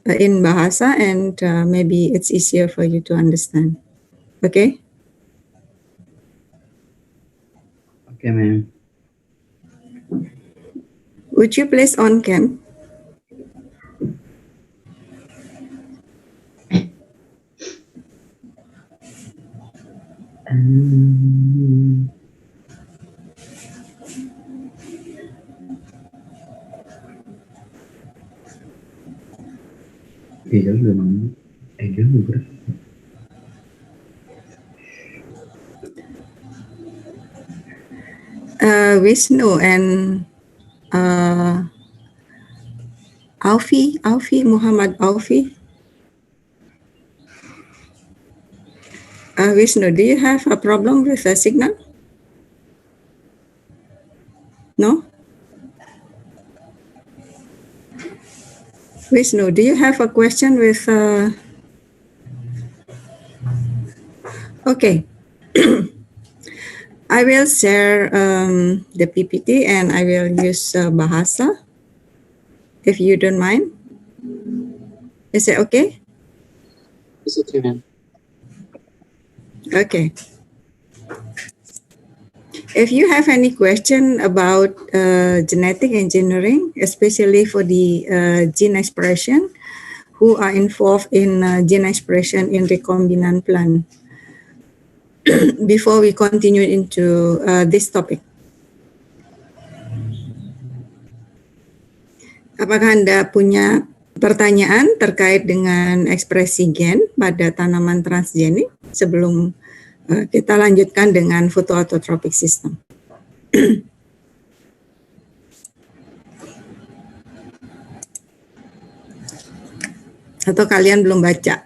in Bahasa, and maybe it's easier for you to understand. Okay? Okay, ma'am. Would you please on cam? Wisnu and Alfi, Muhammad Alfi. Wisnu, do you have a problem with the signal? No? Wisnu, do you have a question with... Okay. I will share the PPT and I will use Bahasa, if you don't mind. Is it okay? It's okay, ma'am. Okay. If you have any question about genetic engineering, especially for the gene expression, who are involved in gene expression in recombinant plant, before we continue into this topic. Apakah Anda punya pertanyaan terkait dengan ekspresi gen pada tanaman transgenik sebelum kita lanjutkan dengan photoautotropic system? Atau kalian belum baca?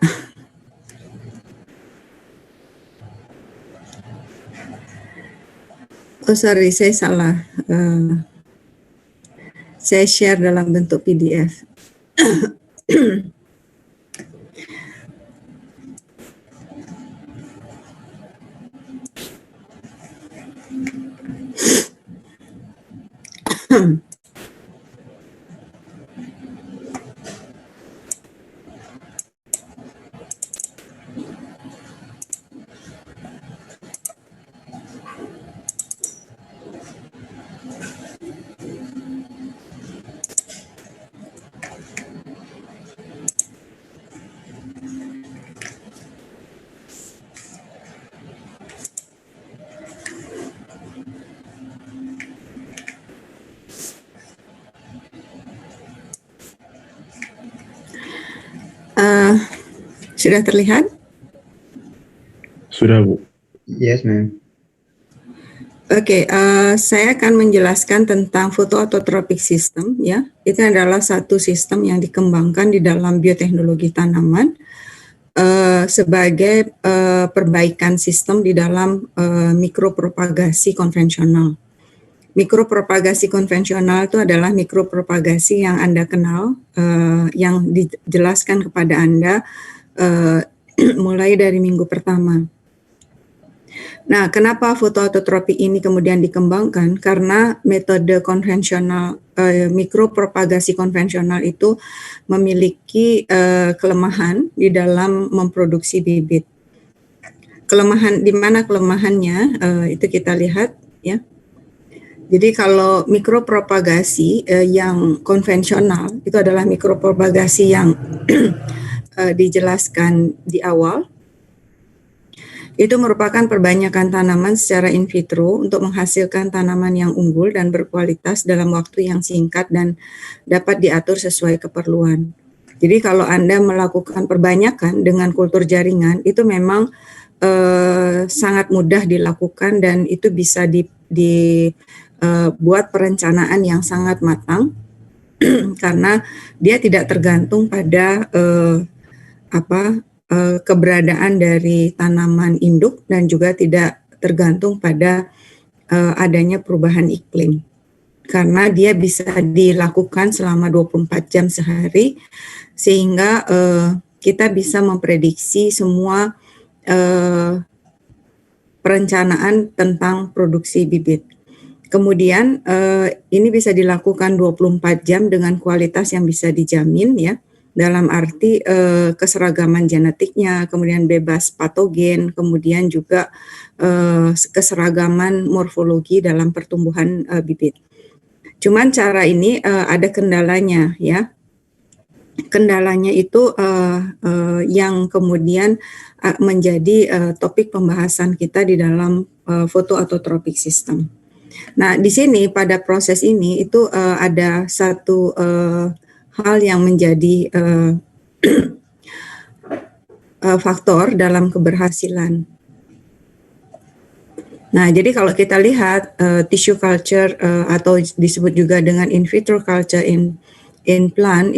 Oh sorry, saya salah. Saya share dalam bentuk PDF. Sudah terlihat? Sudah, Bu. Yes, ma'am. Oke, saya akan menjelaskan tentang photoautotropic system ya. Itu adalah satu sistem yang dikembangkan di dalam bioteknologi tanaman sebagai perbaikan sistem di dalam mikropropagasi konvensional. Mikropropagasi konvensional itu adalah mikropropagasi yang Anda kenal, yang dijelaskan kepada Anda mulai dari minggu pertama. Nah, kenapa fotoautotropi ini kemudian dikembangkan? Karena metode konvensional, mikropropagasi konvensional itu memiliki kelemahan di dalam memproduksi bibit. Kelemahan, di mana kelemahannya? Itu kita lihat ya. Jadi kalau mikropropagasi yang konvensional itu adalah mikropropagasi yang dijelaskan di awal. Itu merupakan perbanyakan tanaman secara in vitro untuk menghasilkan tanaman yang unggul dan berkualitas dalam waktu yang singkat dan dapat diatur sesuai keperluan. Jadi kalau Anda melakukan perbanyakan dengan kultur jaringan, itu memang sangat mudah dilakukan dan itu bisa dibuat perencanaan yang sangat matang karena dia tidak tergantung pada keberadaan dari tanaman induk dan juga tidak tergantung pada adanya perubahan iklim. Karena dia bisa dilakukan selama 24 jam sehari sehingga kita bisa memprediksi semua perencanaan tentang produksi bibit. Kemudian ini bisa dilakukan 24 jam dengan kualitas yang bisa dijamin ya. dalam arti keseragaman genetiknya, kemudian bebas patogen, kemudian juga keseragaman morfologi dalam pertumbuhan bibit. Cuman cara ini ada kendalanya ya. Kendalanya itu yang kemudian menjadi topik pembahasan kita di dalam photoautotropic system. Nah, di sini pada proses ini itu ada satu hal yang menjadi faktor dalam keberhasilan. Nah, jadi kalau kita lihat tissue culture atau disebut juga dengan in vitro culture in plant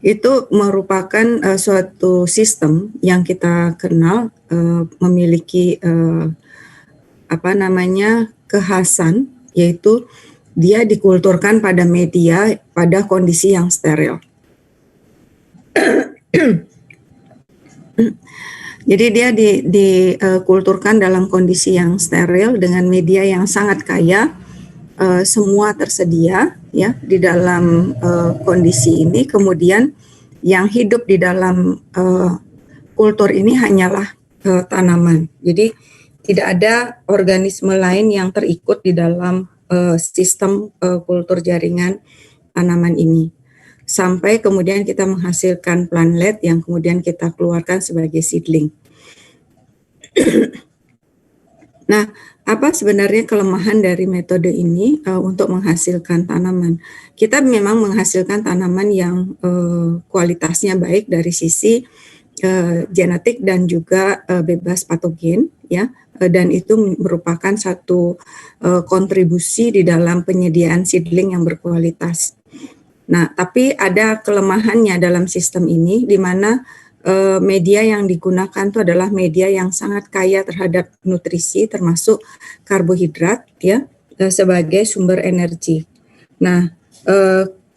itu merupakan suatu sistem yang kita kenal memiliki kekhasan, yaitu dia dikulturkan pada media pada kondisi yang steril. Jadi dia dikulturkan dalam kondisi yang steril dengan media yang sangat kaya, semua tersedia ya di dalam kondisi ini. Kemudian yang hidup di dalam kultur ini hanyalah tanaman. Jadi tidak ada organisme lain yang terikut di dalam sistem kultur jaringan tanaman ini. Sampai kemudian kita menghasilkan plantlet yang kemudian kita keluarkan sebagai seedling. Nah, apa sebenarnya kelemahan dari metode ini untuk menghasilkan tanaman? Kita memang menghasilkan tanaman yang kualitasnya baik dari sisi genetik dan juga bebas patogen, ya. Dan itu merupakan satu kontribusi di dalam penyediaan seedling yang berkualitas. Nah, tapi ada kelemahannya dalam sistem ini, di mana media yang digunakan itu adalah media yang sangat kaya terhadap nutrisi, termasuk karbohidrat, ya, sebagai sumber energi. Nah,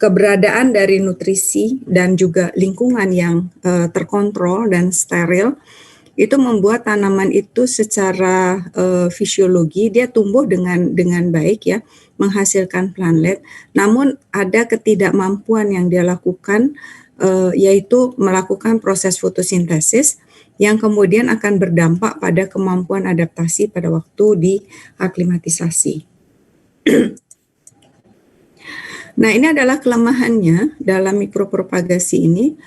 keberadaan dari nutrisi dan juga lingkungan yang terkontrol dan steril itu membuat tanaman itu secara fisiologi dia tumbuh dengan baik ya, menghasilkan plantlet. Namun ada ketidakmampuan yang dia lakukan yaitu melakukan proses fotosintesis yang kemudian akan berdampak pada kemampuan adaptasi pada waktu diaklimatisasi. Nah, ini adalah kelemahannya dalam mikropropagasi ini.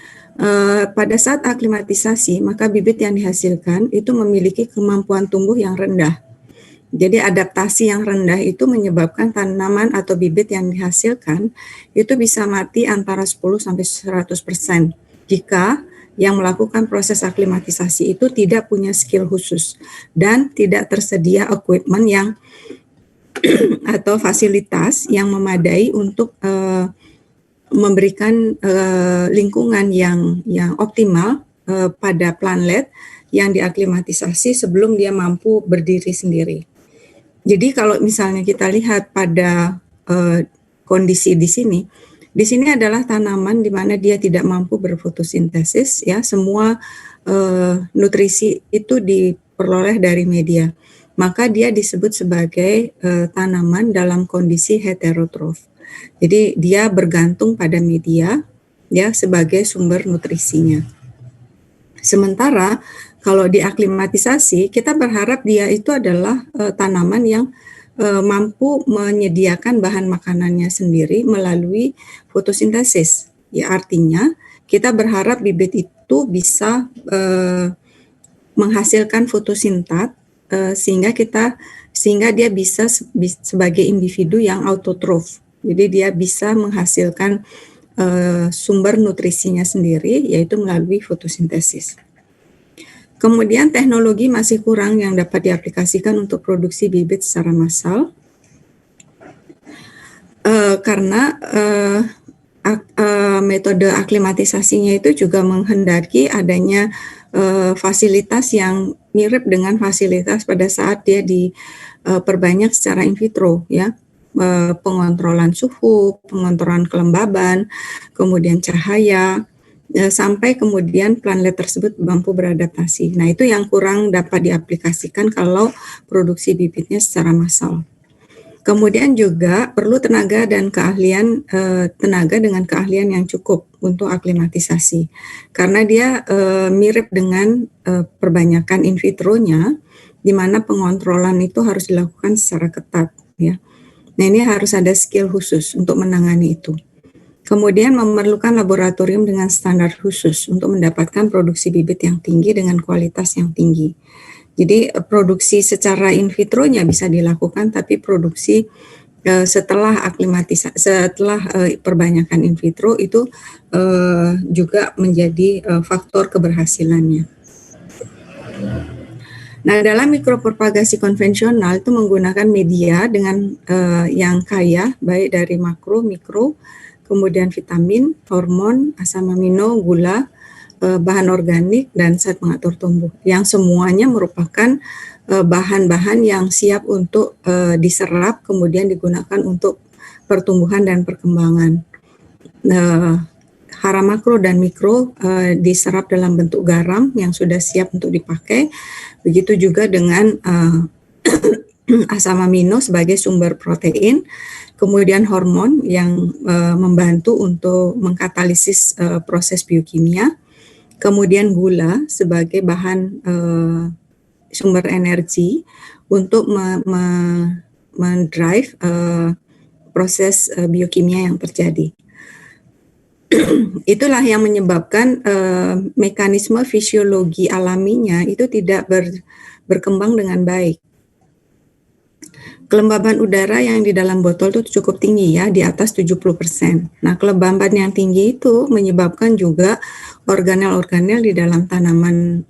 Pada saat aklimatisasi, maka bibit yang dihasilkan itu memiliki kemampuan tumbuh yang rendah. Jadi adaptasi yang rendah itu menyebabkan tanaman atau bibit yang dihasilkan itu bisa mati antara 10-100% jika yang melakukan proses aklimatisasi itu tidak punya skill khusus dan tidak tersedia equipment yang atau fasilitas yang memadai untuk memberikan lingkungan yang optimal pada plantlet yang diaklimatisasi sebelum dia mampu berdiri sendiri. Jadi kalau misalnya kita lihat pada kondisi di sini adalah tanaman di mana dia tidak mampu berfotosintesis, ya, semua nutrisi itu diperoleh dari media. Maka dia disebut sebagai tanaman dalam kondisi heterotrof. Jadi dia bergantung pada media ya sebagai sumber nutrisinya. Sementara kalau diaklimatisasi kita berharap dia itu adalah tanaman yang mampu menyediakan bahan makanannya sendiri melalui fotosintesis. Ya artinya kita berharap bibit itu bisa menghasilkan fotosintat sehingga dia bisa sebagai individu yang autotrof. Jadi dia bisa menghasilkan sumber nutrisinya sendiri, yaitu melalui fotosintesis. Kemudian teknologi masih kurang yang dapat diaplikasikan untuk produksi bibit secara massal, karena metode aklimatisasinya itu juga menghendaki adanya fasilitas yang mirip dengan fasilitas pada saat dia diperbanyak secara in vitro, ya. Pengontrolan suhu, pengontrolan kelembaban, kemudian cahaya, sampai kemudian plantlet tersebut mampu beradaptasi. Nah, itu yang kurang dapat diaplikasikan kalau produksi bibitnya secara massal. Kemudian juga perlu tenaga dan keahlian tenaga dengan keahlian yang cukup untuk aklimatisasi, karena dia mirip dengan perbanyakan in vitronya, di mana pengontrolan itu harus dilakukan secara ketat, ya. Nah, ini harus ada skill khusus untuk menangani itu. Kemudian memerlukan laboratorium dengan standar khusus untuk mendapatkan produksi bibit yang tinggi dengan kualitas yang tinggi. Jadi produksi secara in vitronya bisa dilakukan, tapi produksi setelah perbanyakan in vitro itu juga menjadi faktor keberhasilannya. Nah, dalam mikropropagasi konvensional itu menggunakan media dengan yang kaya, baik dari makro, mikro, kemudian vitamin, hormon, asam amino, gula, bahan organik, dan zat pengatur tumbuh, yang semuanya merupakan bahan-bahan yang siap untuk diserap, kemudian digunakan untuk pertumbuhan dan perkembangan. Hara makro dan mikro diserap dalam bentuk garam yang sudah siap untuk dipakai. Begitu juga dengan asam amino sebagai sumber protein, kemudian hormon yang membantu untuk mengkatalisis proses biokimia, kemudian gula sebagai bahan sumber energi untuk mendrive proses biokimia yang terjadi. Itulah yang menyebabkan mekanisme fisiologi alaminya itu tidak berkembang dengan baik. Kelembaban udara yang di dalam botol itu cukup tinggi, ya, di atas 70%. Nah, kelembaban yang tinggi itu menyebabkan juga organel-organel di dalam tanaman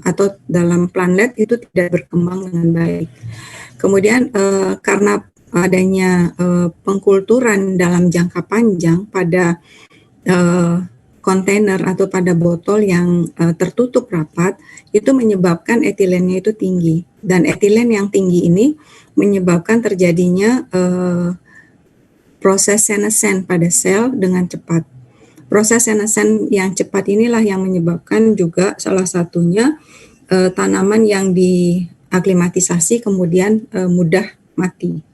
atau dalam planet itu tidak berkembang dengan baik. Kemudian karena adanya pengkulturan dalam jangka panjang pada kontainer atau pada botol yang tertutup rapat, itu menyebabkan etilennya itu tinggi, dan etilen yang tinggi ini menyebabkan terjadinya proses senescen pada sel dengan cepat. Proses senescen yang cepat inilah yang menyebabkan juga salah satunya tanaman yang diaklimatisasi kemudian mudah mati.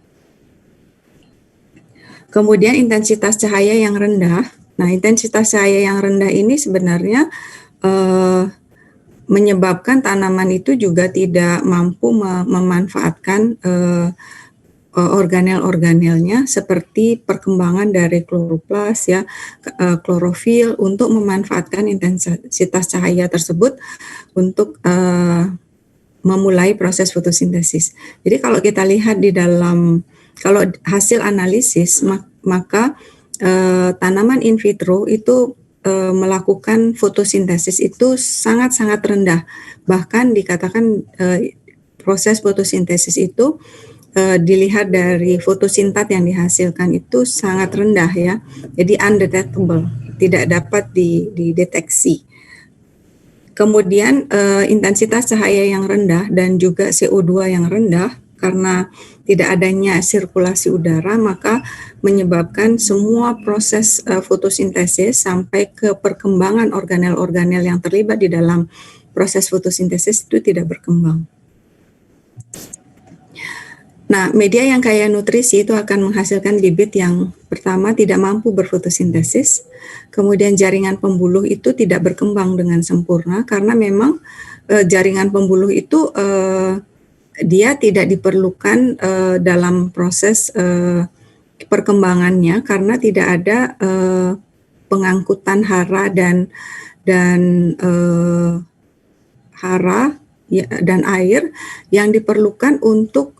Kemudian intensitas cahaya yang rendah. Nah, intensitas cahaya yang rendah ini sebenarnya menyebabkan tanaman itu juga tidak mampu memanfaatkan organel-organelnya seperti perkembangan dari kloroplas, ya, klorofil, untuk memanfaatkan intensitas cahaya tersebut untuk memulai proses fotosintesis. Jadi kalau kita lihat di dalam, kalau hasil analisis, maka tanaman in vitro itu melakukan fotosintesis itu sangat-sangat rendah. Bahkan dikatakan proses fotosintesis itu dilihat dari fotosintat yang dihasilkan itu sangat rendah, ya. Jadi undetectable, tidak dapat dideteksi. Kemudian intensitas cahaya yang rendah dan juga CO2 yang rendah, karena tidak adanya sirkulasi udara, maka menyebabkan semua proses fotosintesis sampai ke perkembangan organel-organel yang terlibat di dalam proses fotosintesis itu tidak berkembang. Nah, media yang kaya nutrisi itu akan menghasilkan bibit yang pertama tidak mampu berfotosintesis, kemudian jaringan pembuluh itu tidak berkembang dengan sempurna, karena memang jaringan pembuluh itu dia tidak diperlukan dalam proses perkembangannya, karena tidak ada pengangkutan hara dan hara, ya, dan air yang diperlukan untuk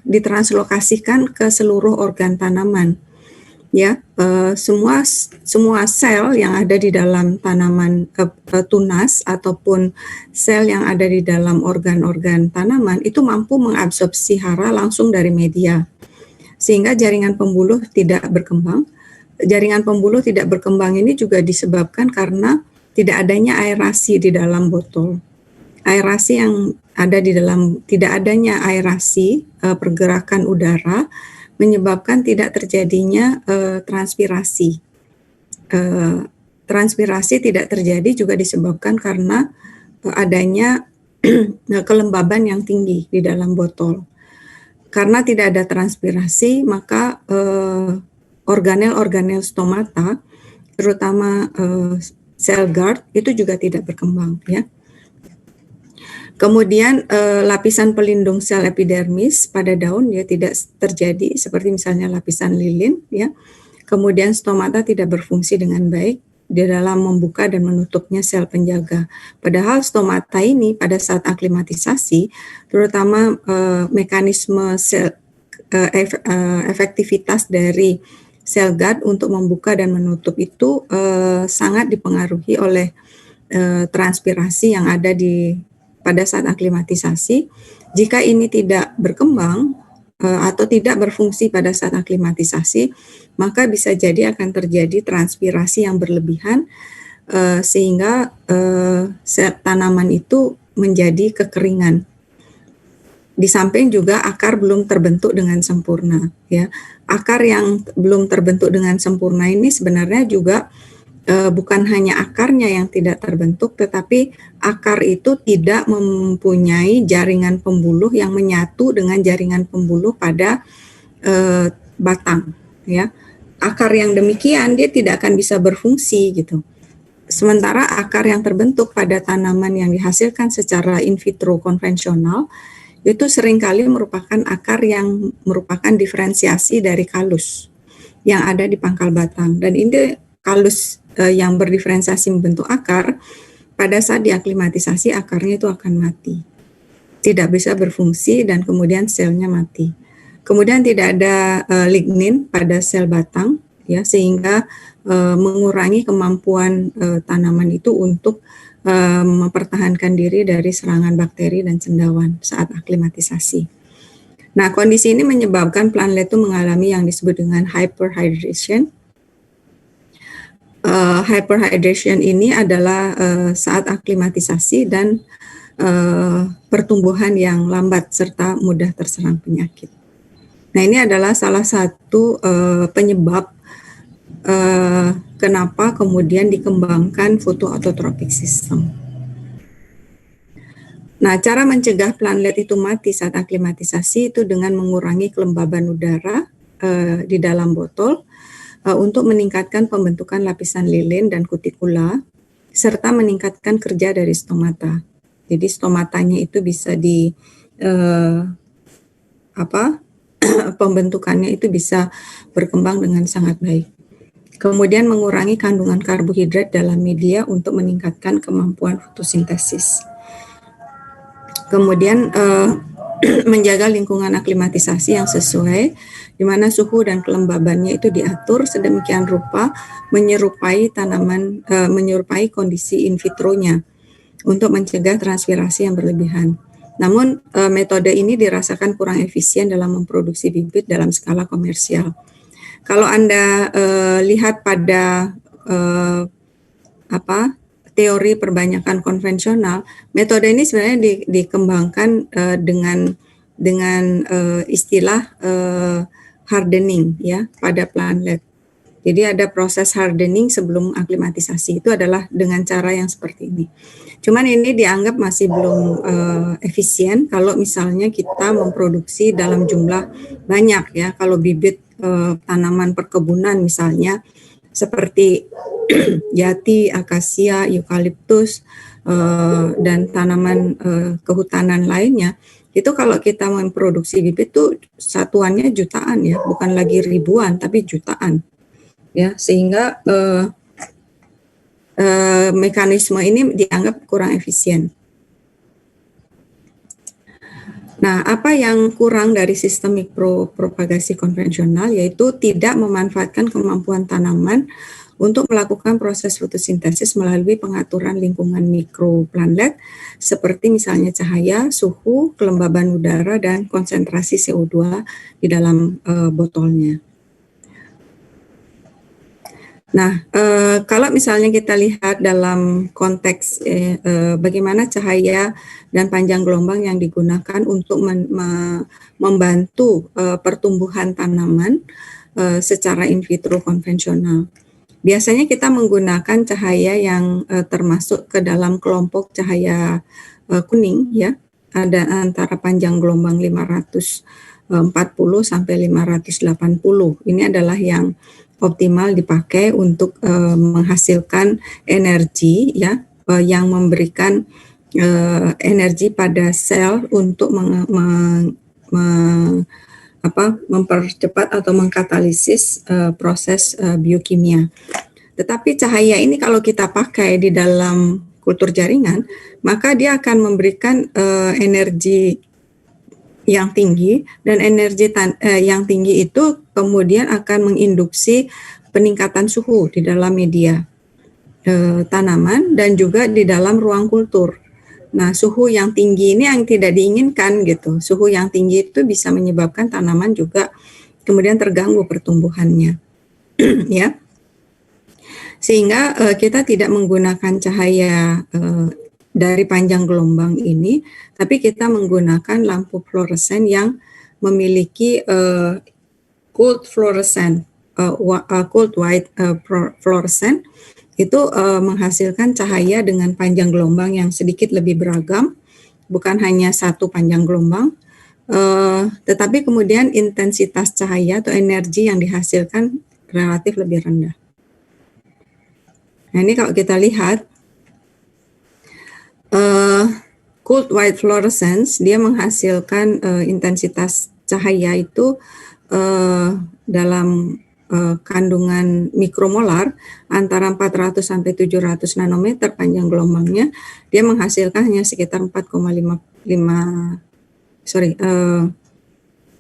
ditranslokasikan ke seluruh organ tanaman, ya. Semua sel yang ada di dalam tanaman tunas ataupun sel yang ada di dalam organ-organ tanaman itu mampu mengabsorpsi hara langsung dari media, sehingga jaringan pembuluh tidak berkembang. Jaringan pembuluh tidak berkembang ini juga disebabkan karena tidak adanya aerasi di dalam botol. Aerasi yang ada di dalam, tidak adanya aerasi pergerakan udara menyebabkan tidak terjadinya transpirasi. Transpirasi tidak terjadi juga disebabkan karena adanya kelembaban yang tinggi di dalam botol. karena tidak ada transpirasi, maka organel-organel stomata, terutama sel guard, itu juga tidak berkembang, ya. Kemudian lapisan pelindung sel epidermis pada daun dia tidak terjadi, seperti misalnya lapisan lilin, ya. Kemudian stomata tidak berfungsi dengan baik di dalam membuka dan menutupnya sel penjaga. Padahal stomata ini pada saat aklimatisasi, terutama mekanisme sel, efektivitas dari sel guard untuk membuka dan menutup itu sangat dipengaruhi oleh transpirasi yang ada pada saat aklimatisasi. Jika ini tidak berkembang atau tidak berfungsi pada saat aklimatisasi, maka bisa jadi akan terjadi transpirasi yang berlebihan sehingga tanaman itu menjadi kekeringan. Di samping juga akar belum terbentuk dengan sempurna, ya. Akar yang belum terbentuk dengan sempurna ini sebenarnya juga bukan hanya akarnya yang tidak terbentuk, tetapi akar itu tidak mempunyai jaringan pembuluh yang menyatu dengan jaringan pembuluh pada batang, ya. Akar yang demikian dia tidak akan bisa berfungsi gitu. Sementara akar yang terbentuk pada tanaman yang dihasilkan secara in vitro konvensional itu seringkali merupakan akar yang merupakan diferensiasi dari kalus yang ada di pangkal batang, dan ini kalus yang berdiferensiasi membentuk akar, pada saat diaklimatisasi akarnya itu akan mati, tidak bisa berfungsi dan kemudian selnya mati. Kemudian tidak ada lignin pada sel batang, ya, sehingga mengurangi kemampuan tanaman itu untuk mempertahankan diri dari serangan bakteri dan cendawan saat aklimatisasi. Nah, kondisi ini menyebabkan plantlet itu mengalami yang disebut dengan hyperhydration. Hyperhydration ini adalah saat aklimatisasi dan pertumbuhan yang lambat serta mudah terserang penyakit. Nah, ini adalah salah satu penyebab kenapa kemudian dikembangkan photoautotropic system. Nah, cara mencegah plantlet itu mati saat aklimatisasi itu dengan mengurangi kelembaban udara di dalam botol untuk meningkatkan pembentukan lapisan lilin dan kutikula serta meningkatkan kerja dari stomata. Jadi stomatanya itu bisa pembentukannya itu bisa berkembang dengan sangat baik. Kemudian mengurangi kandungan karbohidrat dalam media untuk meningkatkan kemampuan fotosintesis. Kemudian menjaga lingkungan aklimatisasi yang sesuai, di mana suhu dan kelembabannya itu diatur sedemikian rupa menyerupai tanaman, menyerupai kondisi in vitronya untuk mencegah transpirasi yang berlebihan. Namun metode ini dirasakan kurang efisien dalam memproduksi bibit dalam skala komersial. Kalau Anda lihat pada teori perbanyakan konvensional, metode ini sebenarnya dikembangkan dengan istilah hardening, ya, pada plantlet. Jadi ada proses hardening sebelum aklimatisasi, itu adalah dengan cara yang seperti ini. Cuman ini dianggap masih belum efisien kalau misalnya kita memproduksi dalam jumlah banyak, ya. Kalau bibit tanaman perkebunan misalnya seperti jati, akasia, eukaliptus, dan tanaman kehutanan lainnya, itu kalau kita memproduksi bibit itu satuannya jutaan, ya, bukan lagi ribuan tapi jutaan, ya, sehingga mekanisme ini dianggap kurang efisien. Nah, apa yang kurang dari sistem mikropropagasi konvensional yaitu tidak memanfaatkan kemampuan tanaman untuk melakukan proses fotosintesis melalui pengaturan lingkungan mikroplantlet seperti misalnya cahaya, suhu, kelembaban udara, dan konsentrasi CO2 di dalam botolnya. Nah, kalau misalnya kita lihat dalam konteks bagaimana cahaya dan panjang gelombang yang digunakan untuk membantu pertumbuhan tanaman secara in vitro konvensional. Biasanya kita menggunakan cahaya yang termasuk ke dalam kelompok cahaya kuning, ya. Ada antara panjang gelombang 500 40 sampai 580. Ini adalah yang optimal dipakai untuk menghasilkan energi ya, yang memberikan energi pada sel untuk mempercepat atau mengkatalisis proses biokimia. Tetapi cahaya ini kalau kita pakai di dalam kultur jaringan, maka dia akan memberikan energi yang tinggi, dan energi yang tinggi itu kemudian akan menginduksi peningkatan suhu di dalam media tanaman dan juga di dalam ruang kultur. Nah, suhu yang tinggi ini yang tidak diinginkan gitu. Suhu yang tinggi itu bisa menyebabkan tanaman juga kemudian terganggu pertumbuhannya. Ya. Sehingga kita tidak menggunakan cahaya dari panjang gelombang ini, tapi kita menggunakan lampu fluoresen yang memiliki cold fluorescent, cold white fluorescent. Itu menghasilkan cahaya dengan panjang gelombang yang sedikit lebih beragam, bukan hanya satu panjang gelombang, tetapi kemudian intensitas cahaya atau energi yang dihasilkan relatif lebih rendah. Nah, ini kalau kita lihat, cold white fluorescence, dia menghasilkan intensitas cahaya itu dalam kandungan mikromolar antara 400 sampai 700 nanometer panjang gelombangnya, dia menghasilkan hanya sekitar 4,55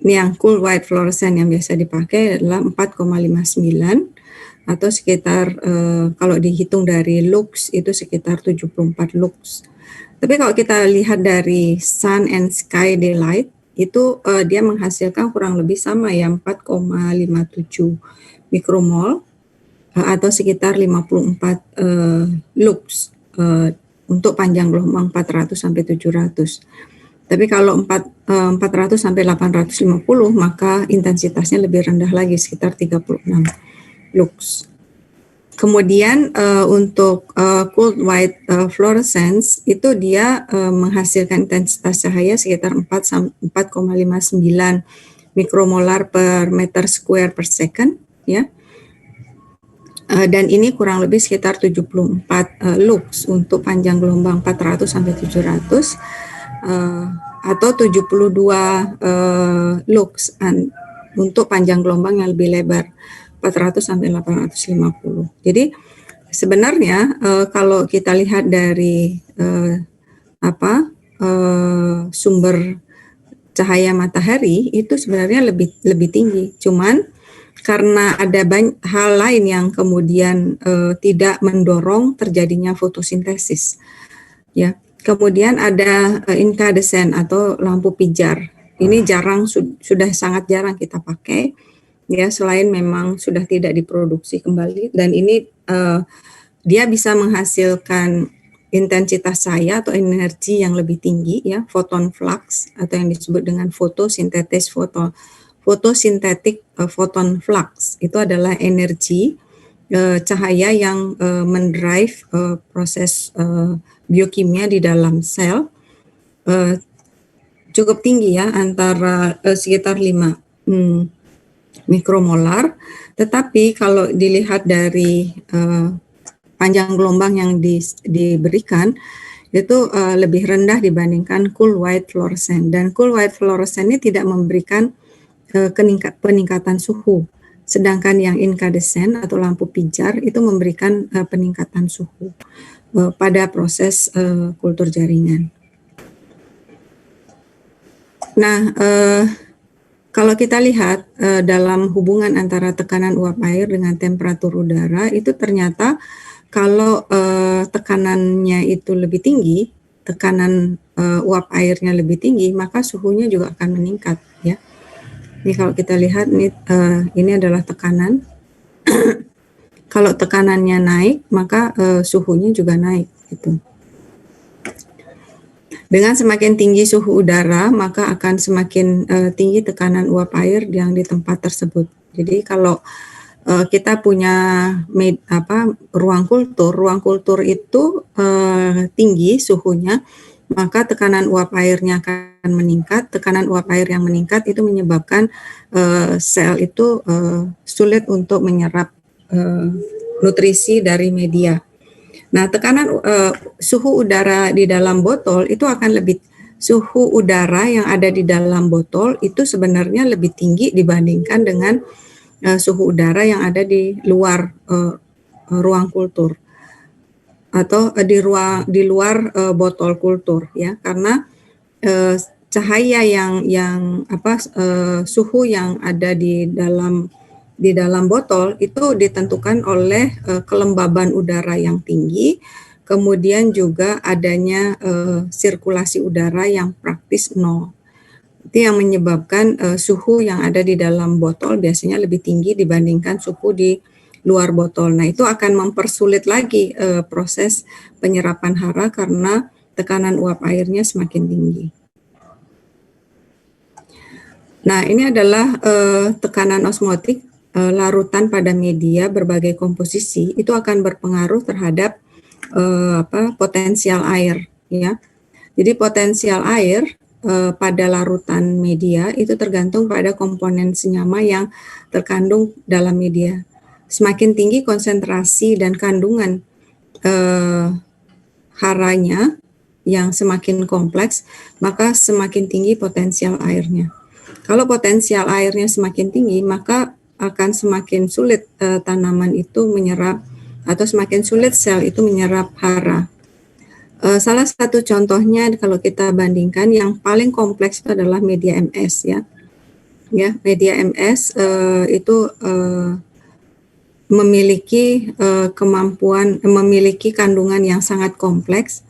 ini yang cool white fluorescent yang biasa dipakai adalah 4,59 atau sekitar kalau dihitung dari lux itu sekitar 74 lux. Tapi kalau kita lihat dari sun and sky daylight itu dia menghasilkan kurang lebih sama ya, 4,57 mikromol atau sekitar 54 lux untuk panjang gelombang 400 sampai 700. Tapi kalau 400 sampai 850 maka intensitasnya lebih rendah lagi, sekitar 36 lux. Kemudian untuk cold white fluorescence itu dia menghasilkan intensitas cahaya sekitar 4,59 mikromolar per meter square per second ya. Dan ini kurang lebih sekitar 74 lux untuk panjang gelombang 400 sampai 700 atau 72 lux untuk panjang gelombang yang lebih lebar 400 sampai 850. Jadi sebenarnya kalau kita lihat dari sumber cahaya matahari itu sebenarnya lebih tinggi. Cuman karena ada banyak hal lain yang kemudian tidak mendorong terjadinya fotosintesis. Ya. Kemudian ada incandescent atau lampu pijar. Ini sudah sangat jarang kita pakai. Ya, selain memang sudah tidak diproduksi kembali, dan ini dia bisa menghasilkan intensitas cahaya atau energi yang lebih tinggi ya, photon flux atau yang disebut dengan photosynthetic photon flux. Itu adalah energi cahaya yang mendrive proses biokimia di dalam sel cukup tinggi ya, antara sekitar 5 mikromolar, tetapi kalau dilihat dari panjang gelombang yang diberikan itu lebih rendah dibandingkan cool white fluorescent, dan cool white fluorescent ini tidak memberikan peningkatan suhu, sedangkan yang incandescent atau lampu pijar itu memberikan peningkatan suhu pada proses kultur jaringan. Nah, kalau kita lihat dalam hubungan antara tekanan uap air dengan temperatur udara, itu ternyata kalau tekanannya itu lebih tinggi, tekanan uap airnya lebih tinggi, maka suhunya juga akan meningkat ya. Ini kalau kita lihat ini adalah tekanan. Kalau tekanannya naik, maka suhunya juga naik gitu. Dengan semakin tinggi suhu udara, maka akan semakin tinggi tekanan uap air yang di tempat tersebut. Jadi kalau kita punya ruang kultur itu tinggi suhunya, maka tekanan uap airnya akan meningkat. Tekanan uap air yang meningkat itu menyebabkan sel itu sulit untuk menyerap nutrisi dari media. Nah, tekanan suhu udara di dalam botol itu akan lebih, suhu udara yang ada di dalam botol itu sebenarnya lebih tinggi dibandingkan dengan suhu udara yang ada di luar ruang kultur atau di luar botol kultur, ya, karena cahaya suhu yang ada di dalam botol itu ditentukan oleh kelembaban udara yang tinggi, kemudian juga adanya sirkulasi udara yang praktis nol. Itu yang menyebabkan suhu yang ada di dalam botol biasanya lebih tinggi dibandingkan suhu di luar botol. Nah, itu akan mempersulit lagi proses penyerapan hara karena tekanan uap airnya semakin tinggi. Nah, ini adalah tekanan osmotik larutan pada media berbagai komposisi, itu akan berpengaruh terhadap potensial air, ya. Jadi potensial air pada larutan media itu tergantung pada komponen senyawa yang terkandung dalam media. Semakin tinggi konsentrasi dan kandungan haranya yang semakin kompleks, maka semakin tinggi potensial airnya. Kalau potensial airnya semakin tinggi, maka akan semakin sulit tanaman itu menyerap, atau semakin sulit sel itu menyerap hara. Salah satu contohnya kalau kita bandingkan yang paling kompleks itu adalah media MS, ya. Ya, media MS itu memiliki memiliki kandungan yang sangat kompleks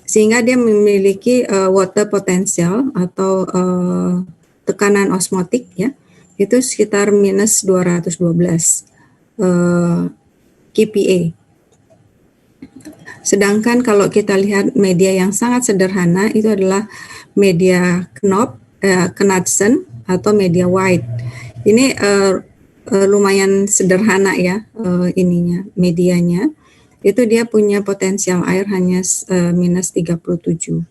sehingga dia memiliki water potential atau tekanan osmotik, ya, itu sekitar minus 212 kPa. Sedangkan kalau kita lihat media yang sangat sederhana itu adalah media Knudsen atau media white. Ini lumayan sederhana, ya, medianya. Itu dia punya potensial air hanya minus 37.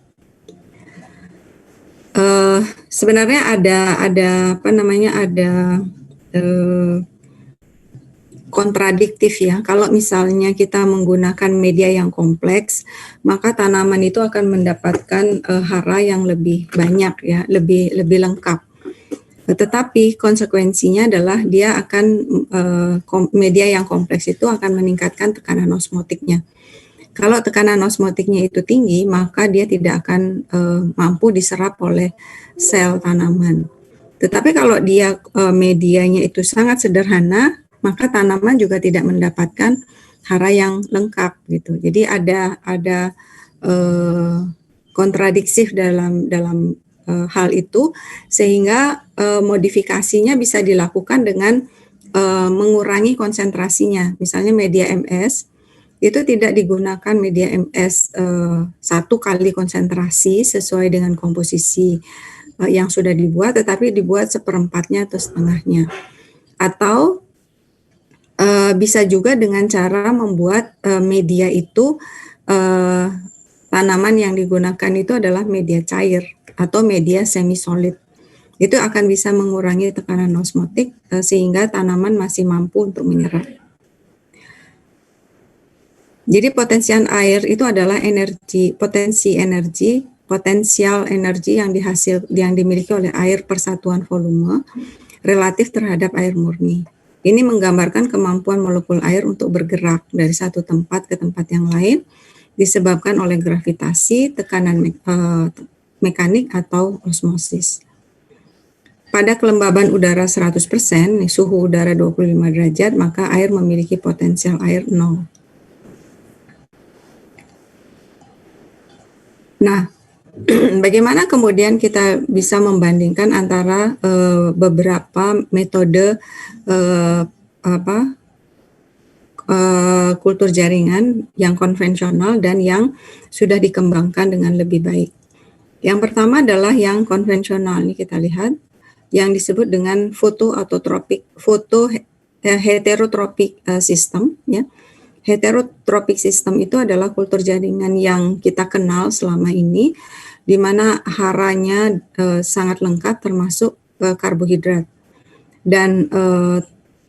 Sebenarnya ada kontradiktif, ya. Kalau misalnya kita menggunakan media yang kompleks, maka tanaman itu akan mendapatkan hara yang lebih banyak, ya, lebih lengkap. Tetapi konsekuensinya adalah dia akan media yang kompleks itu akan meningkatkan tekanan osmotiknya. Kalau tekanan osmotiknya itu tinggi, maka dia tidak akan mampu diserap oleh sel tanaman. Tetapi kalau dia medianya itu sangat sederhana, maka tanaman juga tidak mendapatkan hara yang lengkap, gitu. Jadi ada kontradiktif dalam hal itu, sehingga modifikasinya bisa dilakukan dengan mengurangi konsentrasinya. Misalnya media MS itu tidak digunakan media MS 1 kali konsentrasi sesuai dengan komposisi yang sudah dibuat, tetapi dibuat 1/4-nya atau setengahnya. Atau bisa juga dengan cara membuat media itu tanaman yang digunakan itu adalah media cair atau media semi solid. Itu akan bisa mengurangi tekanan osmotik sehingga tanaman masih mampu untuk menyerap. Jadi potensial air itu adalah potensial energi yang dimiliki oleh air per satuan volume relatif terhadap air murni. Ini menggambarkan kemampuan molekul air untuk bergerak dari satu tempat ke tempat yang lain disebabkan oleh gravitasi, tekanan mekanik atau osmosis. Pada kelembaban udara 100%, suhu udara 25 derajat, maka air memiliki potensial air 0. Nah, bagaimana kemudian kita bisa membandingkan antara beberapa metode kultur jaringan yang konvensional dan yang sudah dikembangkan dengan lebih baik. Yang pertama adalah yang konvensional, ini kita lihat, yang disebut dengan heterotropik system, ya. Heterotropik system itu adalah kultur jaringan yang kita kenal selama ini, di mana haranya sangat lengkap termasuk karbohidrat. Dan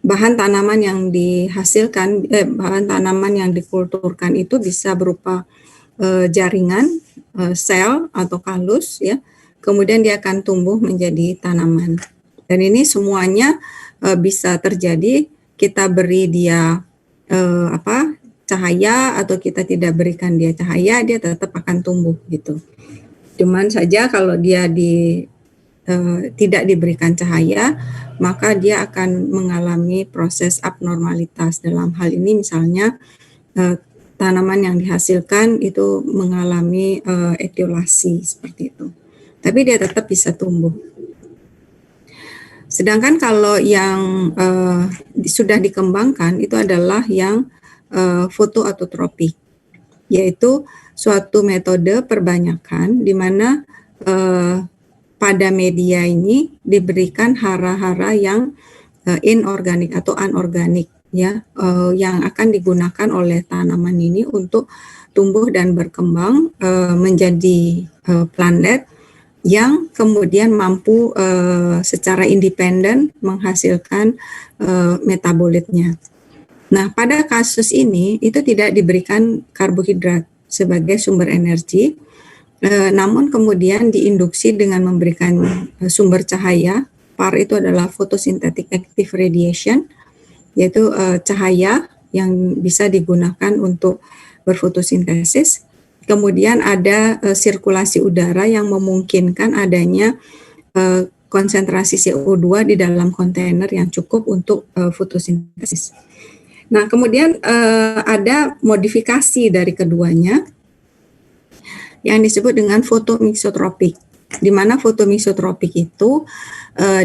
bahan tanaman yang dihasilkan, bahan tanaman yang dikulturkan itu bisa berupa jaringan, sel atau kalus ya. Kemudian dia akan tumbuh menjadi tanaman. Dan ini semuanya bisa terjadi kita beri dia cahaya atau kita tidak berikan dia cahaya, dia tetap akan tumbuh gitu. Cuman saja kalau dia tidak diberikan cahaya, maka dia akan mengalami proses abnormalitas. Dalam hal ini misalnya tanaman yang dihasilkan itu mengalami etiolasi seperti itu. Tapi dia tetap bisa tumbuh. Sedangkan kalau yang sudah dikembangkan itu adalah yang fotoautotropik, yaitu suatu metode perbanyakan di mana pada media ini diberikan hara-hara yang inorganik atau anorganik ya, yang akan digunakan oleh tanaman ini untuk tumbuh dan berkembang menjadi plant yang kemudian mampu secara independen menghasilkan metabolitnya. Nah, pada kasus ini itu tidak diberikan karbohidrat sebagai sumber energi, namun kemudian diinduksi dengan memberikan sumber cahaya. PAR itu adalah photosynthetic active radiation, yaitu cahaya yang bisa digunakan untuk berfotosintesis. Kemudian ada sirkulasi udara yang memungkinkan adanya konsentrasi CO2 di dalam kontainer yang cukup untuk fotosintesis. Nah, kemudian ada modifikasi dari keduanya yang disebut dengan fotomisotropik, di mana fotomisotropik itu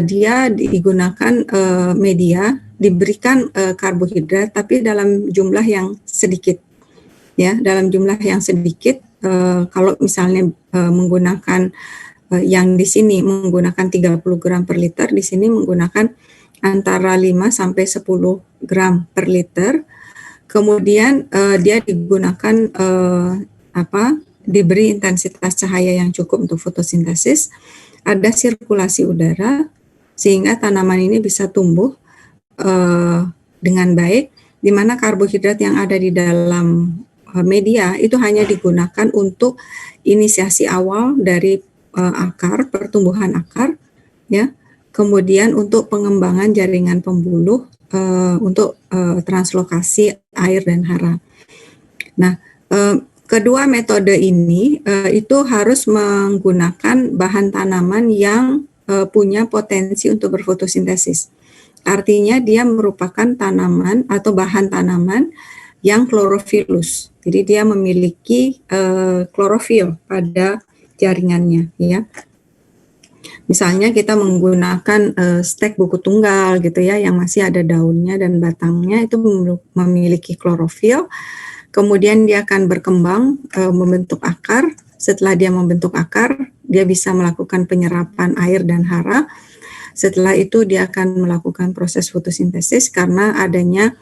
dia digunakan media, diberikan karbohidrat tapi dalam jumlah yang sedikit. Ya, dalam jumlah yang sedikit. Kalau misalnya menggunakan yang di sini menggunakan 30 gram per liter, di sini menggunakan antara 5 sampai 10 gram per liter. Kemudian dia digunakan diberi intensitas cahaya yang cukup untuk fotosintesis, ada sirkulasi udara sehingga tanaman ini bisa tumbuh dengan baik, di mana karbohidrat yang ada di dalam media itu hanya digunakan untuk inisiasi awal dari akar, pertumbuhan akar, ya. Kemudian untuk pengembangan jaringan pembuluh untuk translokasi air dan hara. Nah, kedua metode ini itu harus menggunakan bahan tanaman yang punya potensi untuk berfotosintesis. Artinya dia merupakan tanaman atau bahan tanaman yang klorofilus. Jadi dia memiliki klorofil pada jaringannya, ya. Misalnya kita menggunakan stek buku tunggal gitu ya, yang masih ada daunnya dan batangnya itu memiliki klorofil. Kemudian dia akan berkembang membentuk akar. Setelah dia membentuk akar, dia bisa melakukan penyerapan air dan hara. Setelah itu dia akan melakukan proses fotosintesis karena adanya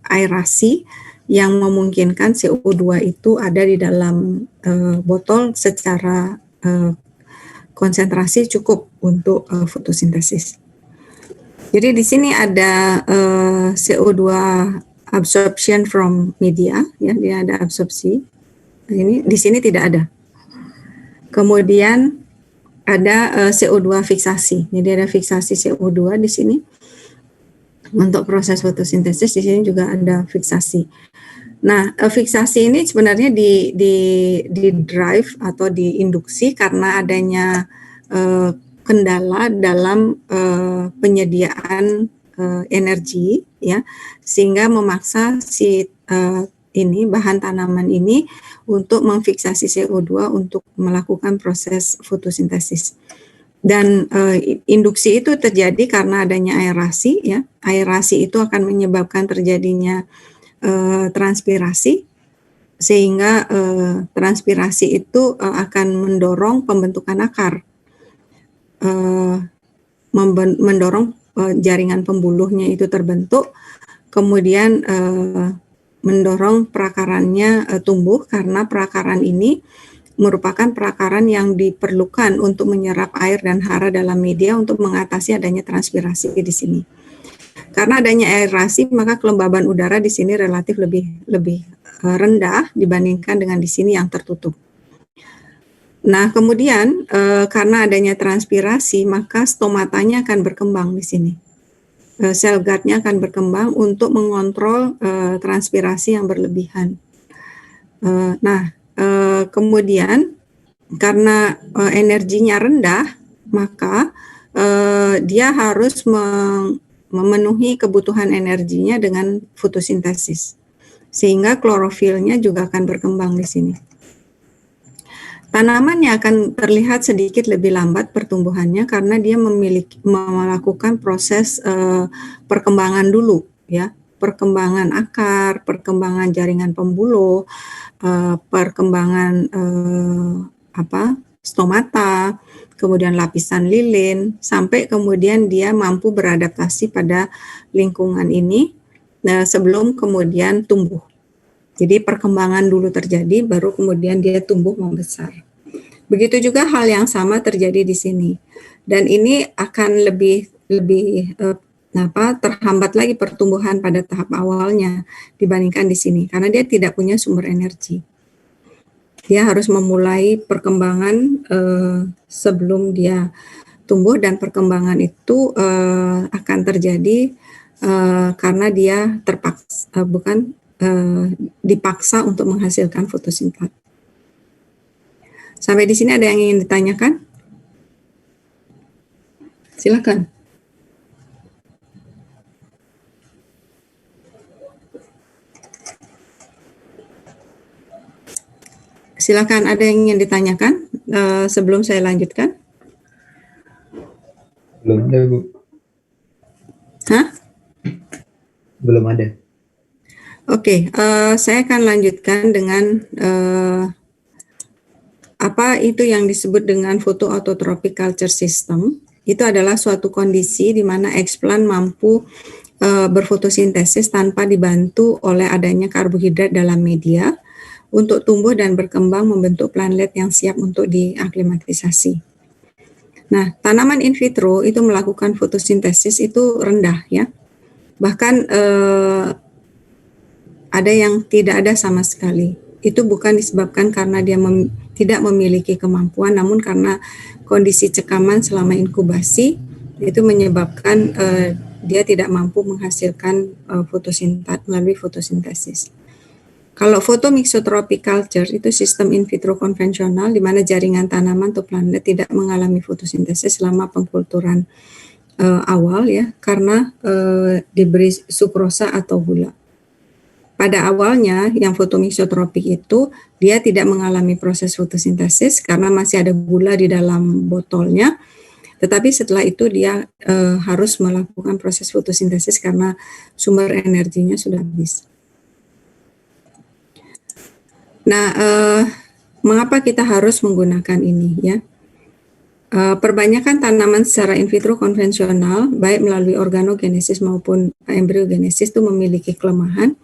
aerasi yang memungkinkan CO2 itu ada di dalam botol secara konsentrasi cukup untuk fotosintesis. Jadi di sini ada CO2 absorption from media, ya, dia ada absorpsi. Ini di sini tidak ada. Kemudian ada CO2 fiksasi. Jadi ada fiksasi CO2 di sini. Untuk proses fotosintesis di sini juga ada fiksasi. Nah, fiksasi ini sebenarnya di drive atau diinduksi karena adanya kendala dalam penyediaan energi, ya, sehingga memaksa si ini bahan tanaman ini untuk memfiksasi CO2 untuk melakukan proses fotosintesis. Dan induksi itu terjadi karena adanya aerasi, ya. Aerasi itu akan menyebabkan terjadinya transpirasi, sehingga transpirasi itu akan mendorong pembentukan akar, mendorong jaringan pembuluhnya itu terbentuk, kemudian mendorong perakarannya tumbuh, karena perakaran ini merupakan perakaran yang diperlukan untuk menyerap air dan hara dalam media untuk mengatasi adanya transpirasi di sini. Karena adanya aerasi, maka kelembaban udara di sini relatif lebih rendah dibandingkan dengan di sini yang tertutup. Nah, kemudian karena adanya transpirasi, maka stomatanya akan berkembang di sini. Sel guard-nya akan berkembang untuk mengontrol transpirasi yang berlebihan. Kemudian karena energinya rendah, maka dia harus memenuhi kebutuhan energinya dengan fotosintesis, sehingga klorofilnya juga akan berkembang di sini. Tanamannya akan terlihat sedikit lebih lambat pertumbuhannya karena dia melakukan proses perkembangan dulu, ya, perkembangan akar, perkembangan jaringan pembuluh, perkembangan stomata, kemudian lapisan lilin, sampai kemudian dia mampu beradaptasi pada lingkungan ini sebelum kemudian tumbuh. Jadi perkembangan dulu terjadi, baru kemudian dia tumbuh membesar. Begitu juga hal yang sama terjadi di sini. Dan ini akan lebih terhambat lagi pertumbuhan pada tahap awalnya dibandingkan di sini, karena dia tidak punya sumber energi. Dia harus memulai perkembangan sebelum dia tumbuh, dan perkembangan itu akan terjadi karena dia dipaksa untuk menghasilkan fotosintat. Sampai di sini ada yang ingin ditanyakan? Silakan. Silakan, ada yang ingin ditanyakan sebelum saya lanjutkan? Belum ada, Bu. Hah? Belum ada. Oke, saya akan lanjutkan dengan apa itu yang disebut dengan photoautotropic culture system. Itu adalah suatu kondisi di mana eksplan mampu berfotosintesis tanpa dibantu oleh adanya karbohidrat dalam media untuk tumbuh dan berkembang membentuk plantlet yang siap untuk diaklimatisasi. Nah, tanaman in vitro itu melakukan fotosintesis itu rendah, ya. Bahkan ada yang tidak ada sama sekali. Itu bukan disebabkan karena dia tidak memiliki kemampuan, namun karena kondisi cekaman selama inkubasi itu menyebabkan dia tidak mampu menghasilkan fotosintat melalui fotosintesis. Kalau photomixotropic culture itu sistem in vitro konvensional di mana jaringan tanaman atau plantlet tidak mengalami fotosintesis selama pengkulturan awal, ya, karena diberi sukrosa atau gula. Pada awalnya yang fotomixotropik itu dia tidak mengalami proses fotosintesis karena masih ada gula di dalam botolnya, tetapi setelah itu dia harus melakukan proses fotosintesis karena sumber energinya sudah habis. Nah, mengapa kita harus menggunakan ini, ya? Perbanyakan tanaman secara in vitro konvensional, baik melalui organogenesis maupun embriogenesis, itu memiliki kelemahan.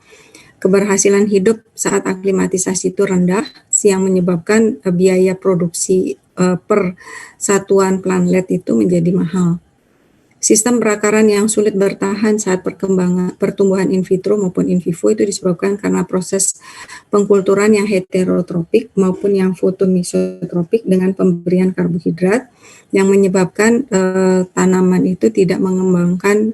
Keberhasilan hidup saat aklimatisasi itu rendah, yang menyebabkan biaya produksi per satuan plantlet itu menjadi mahal. Sistem perakaran yang sulit bertahan saat pertumbuhan in vitro maupun in vivo itu disebabkan karena proses pengkulturan yang heterotropik maupun yang fotomixotropik dengan pemberian karbohidrat yang menyebabkan tanaman itu tidak mengembangkan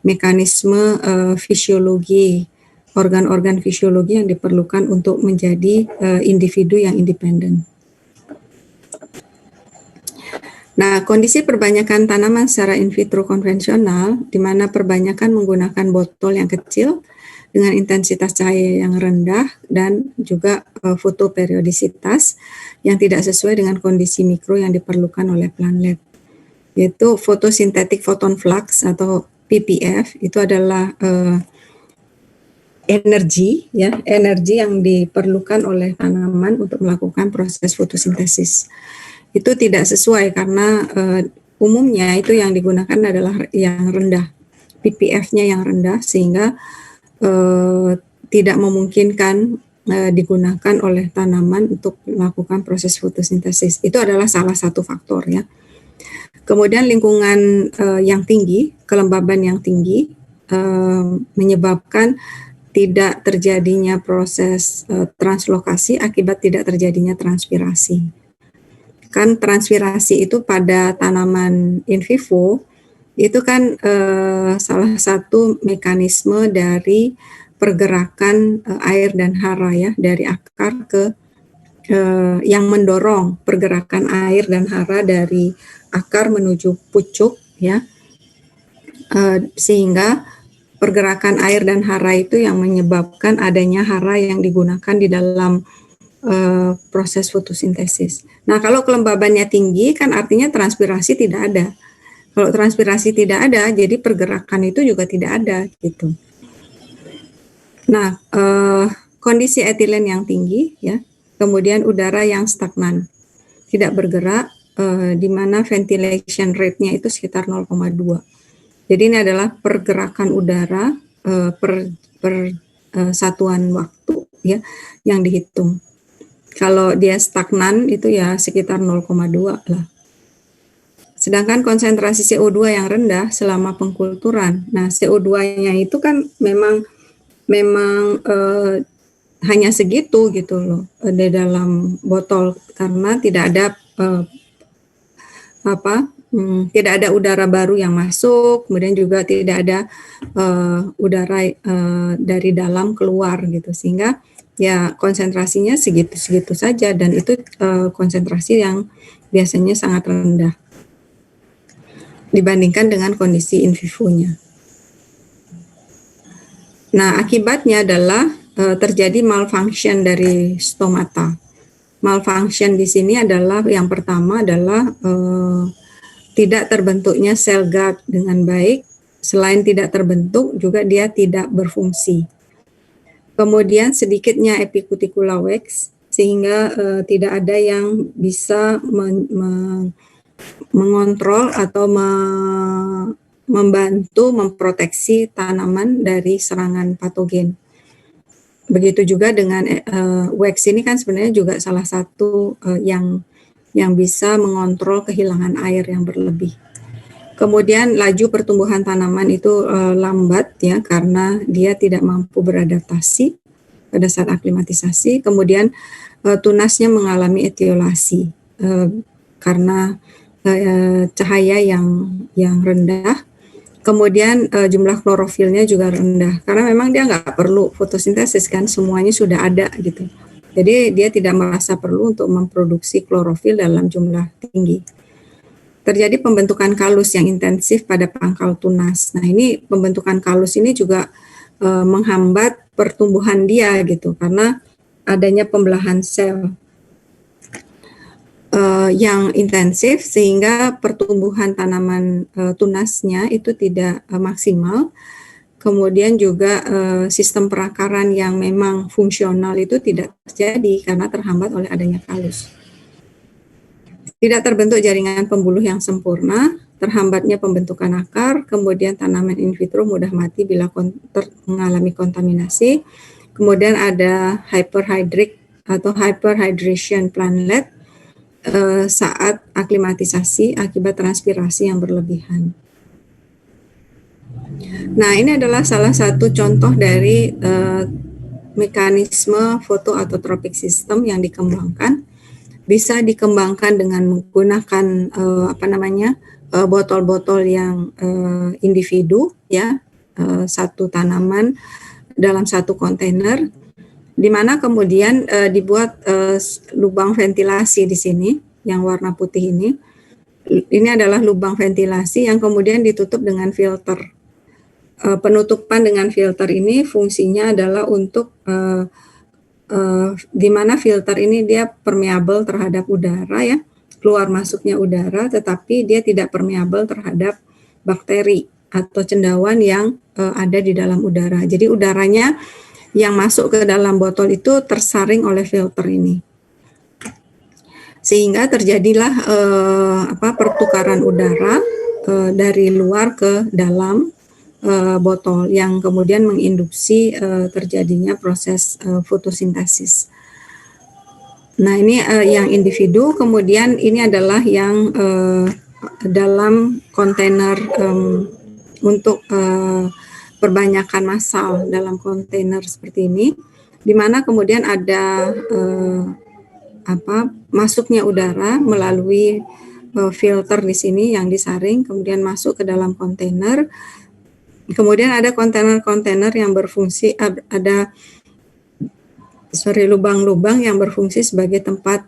mekanisme fisiologi, organ-organ fisiologi yang diperlukan untuk menjadi individu yang independen. Nah, kondisi perbanyakan tanaman secara in vitro konvensional, di mana perbanyakan menggunakan botol yang kecil dengan intensitas cahaya yang rendah dan juga fotoperiodisitas yang tidak sesuai dengan kondisi mikro yang diperlukan oleh plantlet, yaitu photosynthetic photon flux atau PPF. Itu adalah energi yang diperlukan oleh tanaman untuk melakukan proses fotosintesis. Itu tidak sesuai karena umumnya itu yang digunakan adalah yang rendah, ppf-nya yang rendah sehingga tidak memungkinkan digunakan oleh tanaman untuk melakukan proses fotosintesis. Itu adalah salah satu faktor ya. Kemudian lingkungan yang tinggi, kelembaban yang tinggi menyebabkan tidak terjadinya proses translokasi akibat tidak terjadinya transpirasi. Kan transpirasi itu pada tanaman in vivo itu kan salah satu mekanisme dari pergerakan air dan hara ya, dari akar ke yang mendorong pergerakan air dan hara dari akar menuju pucuk ya, sehingga pergerakan air dan hara itu yang menyebabkan adanya hara yang digunakan di dalam proses fotosintesis. Nah, kalau kelembabannya tinggi kan artinya transpirasi tidak ada. Kalau transpirasi tidak ada, jadi pergerakan itu juga tidak ada gitu. Nah, kondisi etilen yang tinggi ya, kemudian udara yang stagnan, tidak bergerak, di mana ventilation rate-nya itu sekitar 0,2. Jadi ini adalah pergerakan udara per satuan waktu ya yang dihitung. Kalau dia stagnan itu ya sekitar 0,2 lah. Sedangkan konsentrasi CO2 yang rendah selama pengkulturan. Nah, CO2-nya itu kan memang hanya segitu gitu loh di dalam botol karena tidak ada tidak ada udara baru yang masuk, kemudian juga tidak ada udara dari dalam keluar gitu, sehingga ya konsentrasinya segitu-segitu saja dan itu konsentrasi yang biasanya sangat rendah dibandingkan dengan kondisi in vivo-nya. Nah, akibatnya adalah terjadi malfunction dari stomata. Malfunction di sini adalah yang pertama adalah tidak terbentuknya sel guard dengan baik. Selain tidak terbentuk, juga dia tidak berfungsi. Kemudian sedikitnya epicuticular wax, sehingga tidak ada yang bisa mengontrol atau membantu memproteksi tanaman dari serangan patogen. Begitu juga dengan wax ini kan sebenarnya juga salah satu yang bisa mengontrol kehilangan air yang berlebih. Kemudian laju pertumbuhan tanaman itu lambat ya karena dia tidak mampu beradaptasi pada saat aklimatisasi. Kemudian tunasnya mengalami etiolasi karena cahaya yang rendah. Kemudian jumlah klorofilnya juga rendah karena memang dia nggak perlu fotosintesis kan, semuanya sudah ada gitu. Jadi dia tidak merasa perlu untuk memproduksi klorofil dalam jumlah tinggi. Terjadi pembentukan kalus yang intensif pada pangkal tunas. Nah, ini pembentukan kalus ini juga menghambat pertumbuhan dia gitu karena adanya pembelahan sel yang intensif sehingga pertumbuhan tanaman tunasnya itu tidak maksimal. Kemudian juga sistem perakaran yang memang fungsional itu tidak terjadi karena terhambat oleh adanya kalus. Tidak terbentuk jaringan pembuluh yang sempurna, terhambatnya pembentukan akar, kemudian tanaman in vitro mudah mati bila mengalami kontaminasi. Kemudian ada hyperhidric atau hyperhydration plantlet saat aklimatisasi akibat transpirasi yang berlebihan. Nah, ini adalah salah satu contoh dari mekanisme photoautotropic system yang dikembangkan. Bisa dikembangkan dengan menggunakan botol-botol yang individu ya, satu tanaman dalam satu kontainer, di mana kemudian dibuat lubang ventilasi di sini yang warna putih ini. Ini adalah lubang ventilasi yang kemudian ditutup dengan filter. Penutupan dengan filter ini fungsinya adalah untuk di mana filter ini dia permeable terhadap udara ya, keluar masuknya udara, tetapi dia tidak permeable terhadap bakteri atau cendawan yang ada di dalam udara. Jadi udaranya yang masuk ke dalam botol itu tersaring oleh filter ini, sehingga terjadilah pertukaran udara dari luar ke dalam botol yang kemudian menginduksi terjadinya proses fotosintesis. Nah, ini yang individu, kemudian ini adalah yang dalam kontainer untuk perbanyakan massal dalam kontainer seperti ini, di mana kemudian ada masuknya udara melalui filter di sini yang disaring, kemudian masuk ke dalam kontainer. Kemudian ada kontainer-kontainer yang berfungsi, ada lubang-lubang yang berfungsi sebagai tempat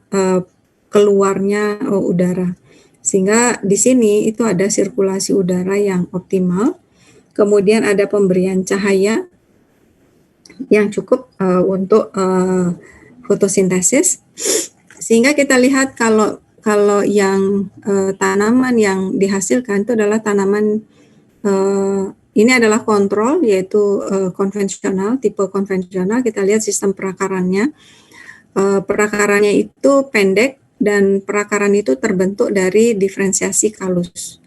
keluarnya udara. Sehingga di sini itu ada sirkulasi udara yang optimal. Kemudian ada pemberian cahaya yang cukup untuk fotosintesis. Sehingga kita lihat kalau yang tanaman yang dihasilkan itu adalah tanaman ini adalah kontrol, yaitu konvensional, tipe konvensional. Kita lihat sistem perakarannya. Perakarannya itu pendek dan perakaran itu terbentuk dari diferensiasi kalus.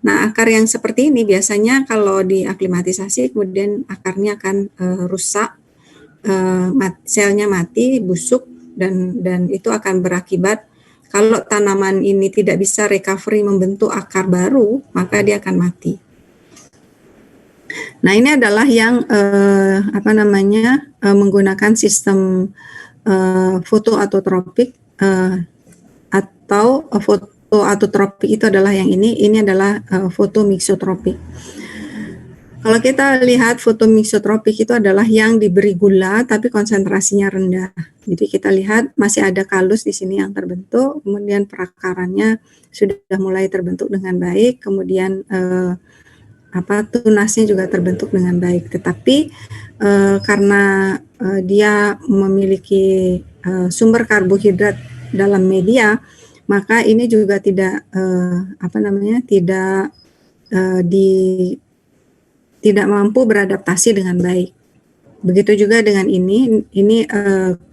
Nah, akar yang seperti ini biasanya kalau diaklimatisasi kemudian akarnya akan rusak, selnya mati, busuk, dan itu akan berakibat kalau tanaman ini tidak bisa recovery membentuk akar baru, maka dia akan mati. Nah, ini adalah yang menggunakan sistem fotoautotropik atau fotoautotropik itu adalah yang ini adalah fotomixotropik. Kalau kita lihat fotomixotropik itu adalah yang diberi gula tapi konsentrasinya rendah. Jadi kita lihat masih ada kalus di sini yang terbentuk, kemudian perakarannya sudah mulai terbentuk dengan baik, kemudian tunasnya juga terbentuk dengan baik. Tetapi karena dia memiliki sumber karbohidrat dalam media, maka ini juga tidak tidak mampu beradaptasi dengan baik. Begitu juga dengan ini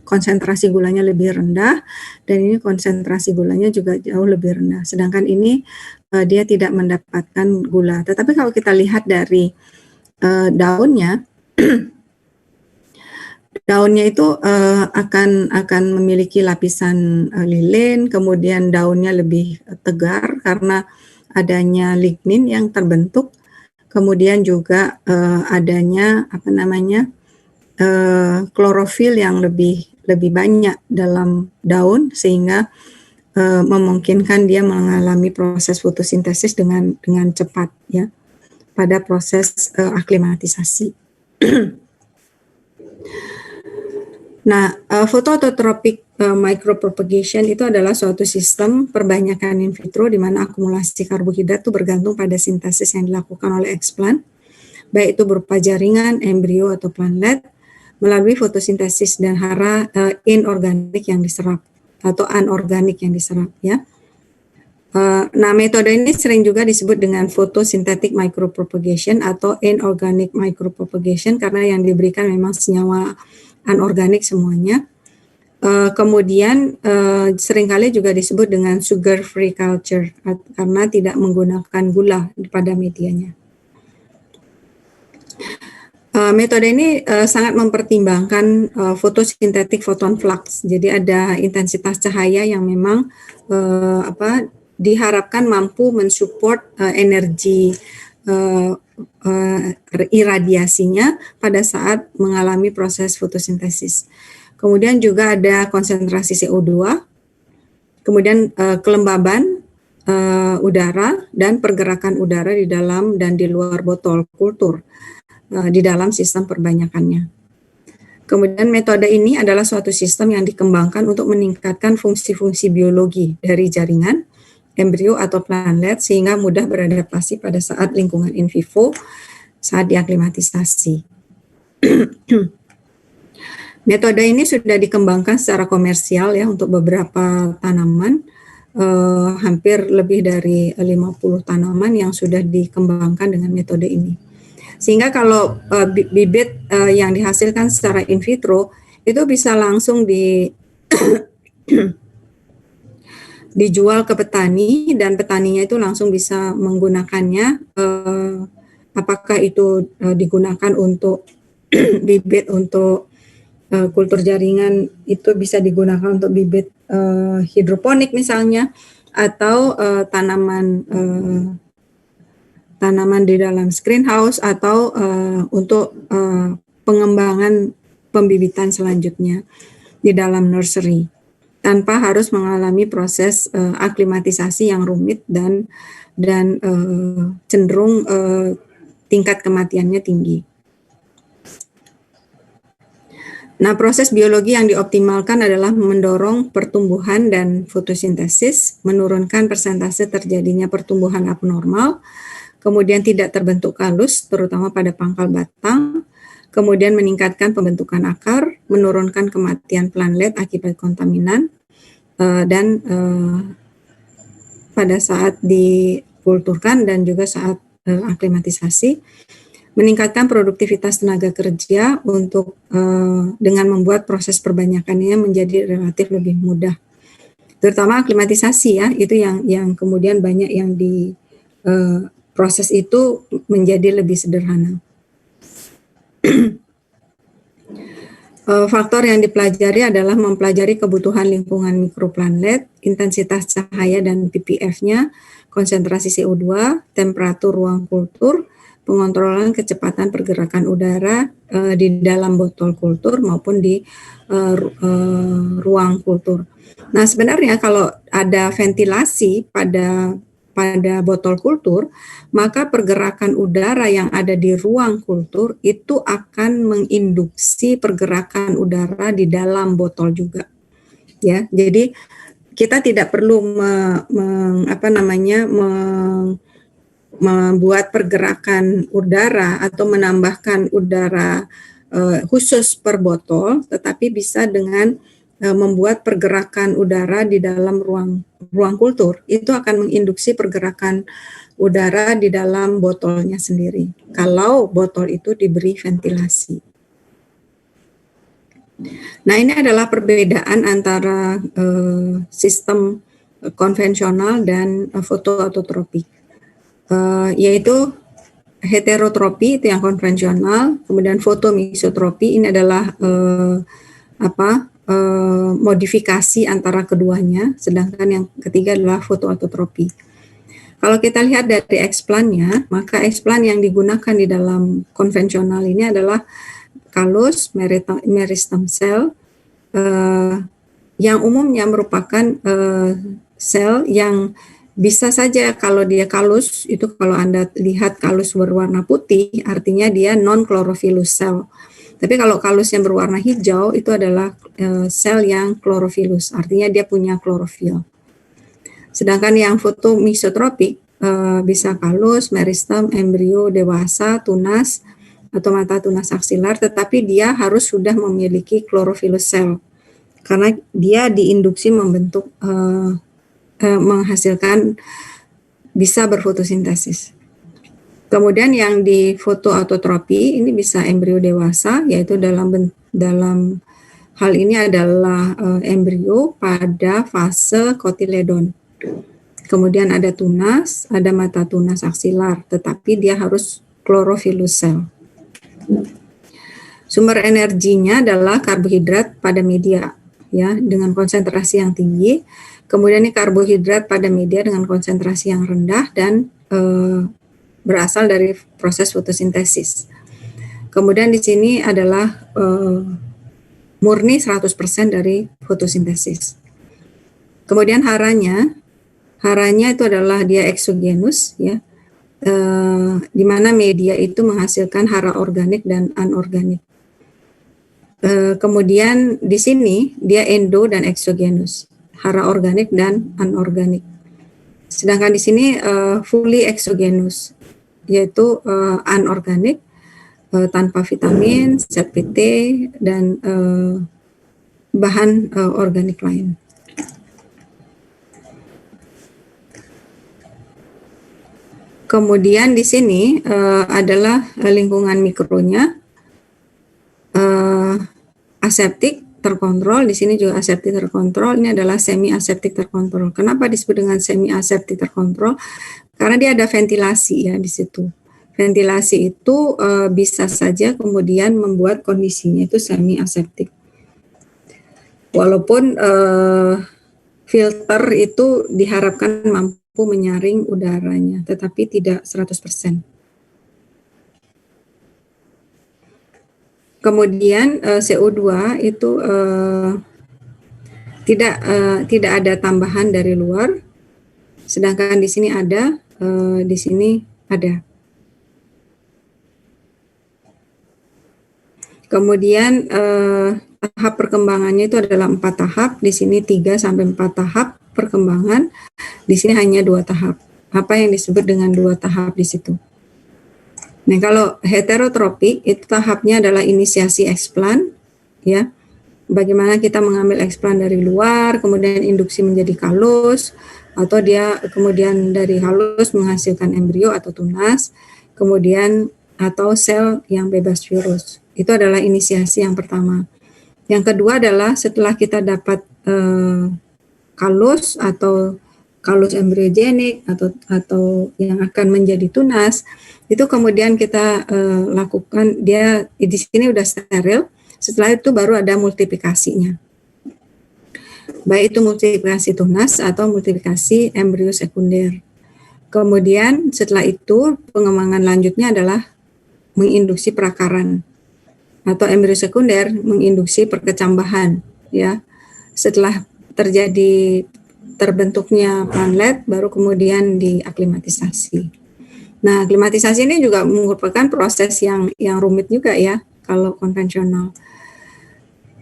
konsentrasi gulanya lebih rendah dan ini konsentrasi gulanya juga jauh lebih rendah. Sedangkan ini dia tidak mendapatkan gula. Tetapi kalau kita lihat dari daunnya, daunnya itu akan memiliki lapisan lilin, kemudian daunnya lebih tegar karena adanya lignin yang terbentuk, kemudian juga adanya klorofil yang lebih banyak dalam daun sehingga memungkinkan dia mengalami proses fotosintesis dengan cepat ya pada proses aklimatisasi. Nah, fotoautotropik micropropagation itu adalah suatu sistem perbanyakan in vitro di mana akumulasi karbohidrat itu bergantung pada sintesis yang dilakukan oleh explant, baik itu berupa jaringan, embrio atau plantlet, melalui fotosintesis dan hara inorganik yang diserap atau anorganik yang diserap ya. Nah, metode ini sering juga disebut dengan photosynthetic micropropagation atau inorganic micropropagation karena yang diberikan memang senyawa anorganik semuanya. Kemudian seringkali juga disebut dengan sugar free culture karena tidak menggunakan gula pada medianya. Metode ini sangat mempertimbangkan fotosintetik photon flux. Jadi ada intensitas cahaya yang memang diharapkan mampu mensupport energi iradiasinya pada saat mengalami proses fotosintesis. Kemudian juga ada konsentrasi CO2, kemudian kelembaban udara dan pergerakan udara di dalam dan di luar botol kultur di dalam sistem perbanyakannya. Kemudian metode ini adalah suatu sistem yang dikembangkan untuk meningkatkan fungsi-fungsi biologi dari jaringan, embrio atau plantlet sehingga mudah beradaptasi pada saat lingkungan in vivo saat diaklimatisasi. Metode ini sudah dikembangkan secara komersial ya untuk beberapa tanaman, hampir lebih dari 50 tanaman yang sudah dikembangkan dengan metode ini. Sehingga kalau bibit yang dihasilkan secara in vitro itu bisa langsung dijual ke petani dan petaninya itu langsung bisa menggunakannya apakah itu digunakan untuk bibit untuk kultur jaringan, itu bisa digunakan untuk bibit hidroponik misalnya, atau tanaman di dalam greenhouse, atau untuk pengembangan pembibitan selanjutnya di dalam nursery, tanpa harus mengalami proses aklimatisasi yang rumit dan cenderung tingkat kematiannya tinggi. Nah, proses biologi yang dioptimalkan adalah mendorong pertumbuhan dan fotosintesis, menurunkan persentase terjadinya pertumbuhan abnormal, kemudian tidak terbentuk kalus, terutama pada pangkal batang, kemudian meningkatkan pembentukan akar, menurunkan kematian plantlet akibat kontaminan, dan pada saat dikulturkan dan juga saat aklimatisasi, meningkatkan produktivitas tenaga kerja untuk dengan membuat proses perbanyakannya menjadi relatif lebih mudah. Terutama aklimatisasi ya, itu yang kemudian banyak yang di proses itu menjadi lebih sederhana. Faktor yang dipelajari adalah mempelajari kebutuhan lingkungan mikroplanet, intensitas cahaya dan ppf-nya, konsentrasi CO2, temperatur ruang kultur, pengontrolan kecepatan pergerakan udara di dalam botol kultur maupun di ruang kultur. Nah, sebenarnya kalau ada ventilasi pada botol kultur, maka pergerakan udara yang ada di ruang kultur itu akan menginduksi pergerakan udara di dalam botol juga. Ya, jadi kita tidak perlu membuat pergerakan udara atau menambahkan udara khusus per botol, tetapi bisa dengan membuat pergerakan udara di dalam ruang kultur. Itu akan menginduksi pergerakan udara di dalam botolnya sendiri, kalau botol itu diberi ventilasi. Nah, ini adalah perbedaan antara sistem konvensional dan fotoautotropik. Yaitu heterotropi itu yang konvensional, kemudian fotomisotropi ini adalah modifikasi antara keduanya, sedangkan yang ketiga adalah fotoautotropi. Kalau kita lihat dari explant-nya, maka explant yang digunakan di dalam konvensional ini adalah kalus, meristem cell, yang umumnya merupakan sel yang bisa saja kalau dia kalus, itu kalau Anda lihat kalus berwarna putih, artinya dia non-chlorophyllus cell. Tapi kalau kalus yang berwarna hijau, itu adalah sel yang chlorophyllus, artinya dia punya klorofil. Sedangkan yang fotomisotropik, bisa kalus, meristem, embrio, dewasa, tunas, atau mata tunas aksilar, tetapi dia harus sudah memiliki chlorophyllus cell, karena dia diinduksi membentuk menghasilkan bisa berfotosintesis. Kemudian yang di fotoautotropi ini bisa embrio dewasa, yaitu dalam hal ini adalah embrio pada fase kotiledon. Kemudian ada tunas, ada mata tunas aksilar, tetapi dia harus chlorophyllus cell. Sumber energinya adalah karbohidrat pada media, ya, dengan konsentrasi yang tinggi. Kemudian ini karbohidrat pada media dengan konsentrasi yang rendah dan berasal dari proses fotosintesis. Kemudian di sini adalah murni 100% dari fotosintesis. Kemudian haranya itu adalah dia eksogenus, ya, di mana media itu menghasilkan hara organik dan anorganik. Kemudian di sini dia endo dan eksogenus, hara organik dan anorganik. Sedangkan di sini fully exogenous, yaitu anorganik, tanpa vitamin, zat PT, dan bahan organik lain. Kemudian di sini adalah lingkungan mikronya, aseptik terkontrol, di sini juga aseptik terkontrol, ini adalah semi aseptik terkontrol. Kenapa disebut dengan semi aseptik terkontrol? Karena dia ada ventilasi ya di situ. ventilasi itu bisa saja kemudian membuat kondisinya itu semi aseptik. Walaupun filter itu diharapkan mampu menyaring udaranya, tetapi tidak 100%. Kemudian CO2 itu tidak ada tambahan dari luar, sedangkan di sini ada, di sini ada. Kemudian tahap perkembangannya itu adalah 4 tahap, di sini 3 sampai 4 tahap perkembangan, di sini hanya 2 tahap. Apa yang disebut dengan 2 tahap di situ? Nah, kalau heterotropik itu tahapnya adalah inisiasi eksplan, ya. Bagaimana kita mengambil eksplan dari luar, kemudian induksi menjadi kalus, atau dia kemudian dari halus menghasilkan embrio atau tunas, kemudian atau sel yang bebas virus. Itu adalah inisiasi yang pertama. Yang kedua adalah setelah kita dapat kalus atau kalus embriogenik atau yang akan menjadi tunas, itu kemudian kita lakukan, dia di sini udah steril, setelah itu baru ada multiplikasinya. Baik itu multiplikasi tunas atau multiplikasi embrio sekunder. Kemudian setelah itu pengembangan lanjutnya adalah menginduksi perakaran atau embrio sekunder menginduksi perkecambahan, ya. Setelah terbentuknya planlet baru kemudian diaklimatisasi. Nah, aklimatisasi ini juga merupakan proses yang rumit juga ya kalau konvensional.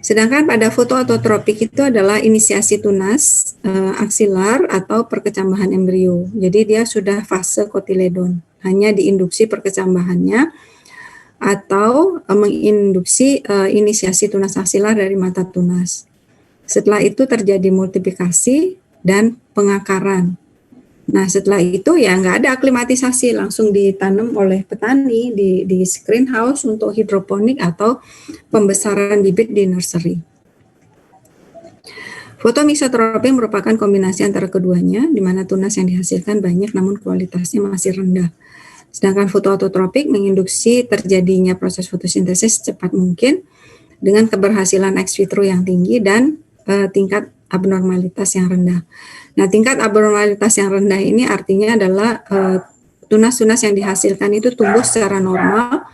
Sedangkan pada fotoautotropik itu adalah inisiasi tunas aksilar atau perkecambahan embrio. Jadi dia sudah fase kotiledon, hanya diinduksi perkecambahannya atau menginduksi inisiasi tunas aksilar dari mata tunas. Setelah itu terjadi multiplikasi dan pengakaran. Nah, setelah itu ya nggak ada aklimatisasi, langsung ditanam oleh petani di greenhouse untuk hidroponik atau pembesaran bibit di nursery. Fotomisotropik merupakan kombinasi antara keduanya, di mana tunas yang dihasilkan banyak namun kualitasnya masih rendah. Sedangkan fotoautotropik menginduksi terjadinya proses fotosintesis secepat mungkin dengan keberhasilan ex vitro yang tinggi dan tingkat abnormalitas yang rendah. Nah, tingkat abnormalitas yang rendah ini artinya adalah tunas-tunas yang dihasilkan itu tumbuh secara normal,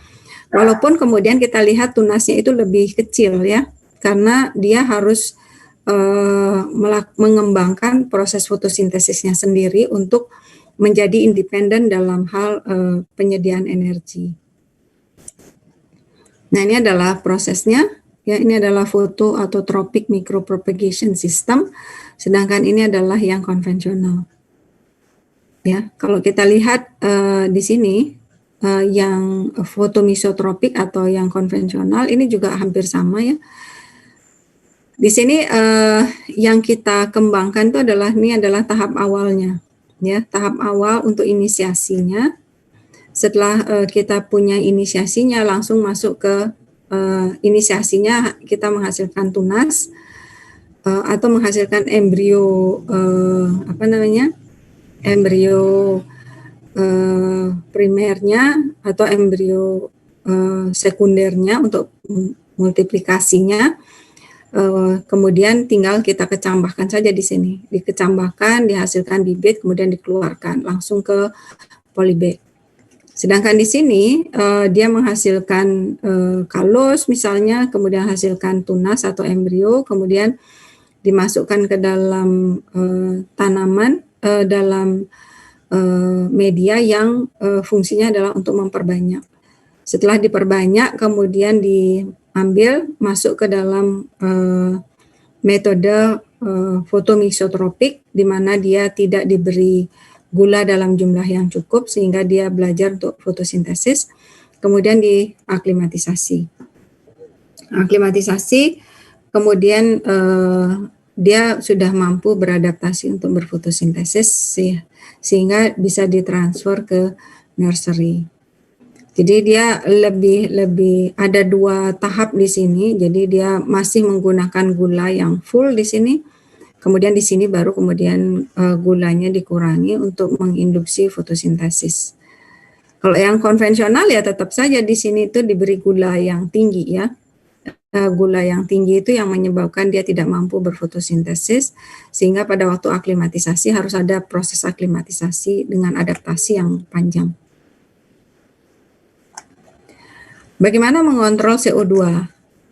walaupun kemudian kita lihat tunasnya itu lebih kecil ya, karena dia harus mengembangkan proses fotosintesisnya sendiri untuk menjadi independen dalam hal penyediaan energi. Nah, ini adalah prosesnya. Ya, ini adalah fotoautotropic micropropagation system, sedangkan ini adalah yang konvensional. Ya, kalau kita lihat di sini yang fotomisotropik atau yang konvensional ini juga hampir sama ya. Di sini yang kita kembangkan itu ini adalah tahap awalnya, ya, tahap awal untuk inisiasinya. Setelah kita punya inisiasinya, langsung masuk ke inisiasinya kita menghasilkan tunas atau menghasilkan embrio embrio primernya atau embrio sekundernya untuk multiplikasinya. Kemudian tinggal kita kecambahkan saja di sini, dikecambahkan, dihasilkan bibit, kemudian dikeluarkan langsung ke polybag. Sedangkan di sini dia menghasilkan kalus misalnya, kemudian hasilkan tunas atau embrio, kemudian dimasukkan ke dalam tanaman dalam media yang fungsinya adalah untuk memperbanyak. Setelah diperbanyak, kemudian diambil masuk ke dalam metode fotomisotropik, di mana dia tidak diberi gula dalam jumlah yang cukup sehingga dia belajar untuk fotosintesis, kemudian diaklimatisasi. Aklimatisasi, kemudian dia sudah mampu beradaptasi untuk berfotosintesis sehingga bisa ditransfer ke nursery. Jadi dia lebih ada 2 tahap di sini. Jadi dia masih menggunakan gula yang full di sini. Kemudian di sini baru kemudian gulanya dikurangi untuk menginduksi fotosintesis. Kalau yang konvensional ya tetap saja di sini itu diberi gula yang tinggi ya. Gula yang tinggi itu yang menyebabkan dia tidak mampu berfotosintesis, sehingga pada waktu aklimatisasi harus ada proses aklimatisasi dengan adaptasi yang panjang. Bagaimana mengontrol CO2?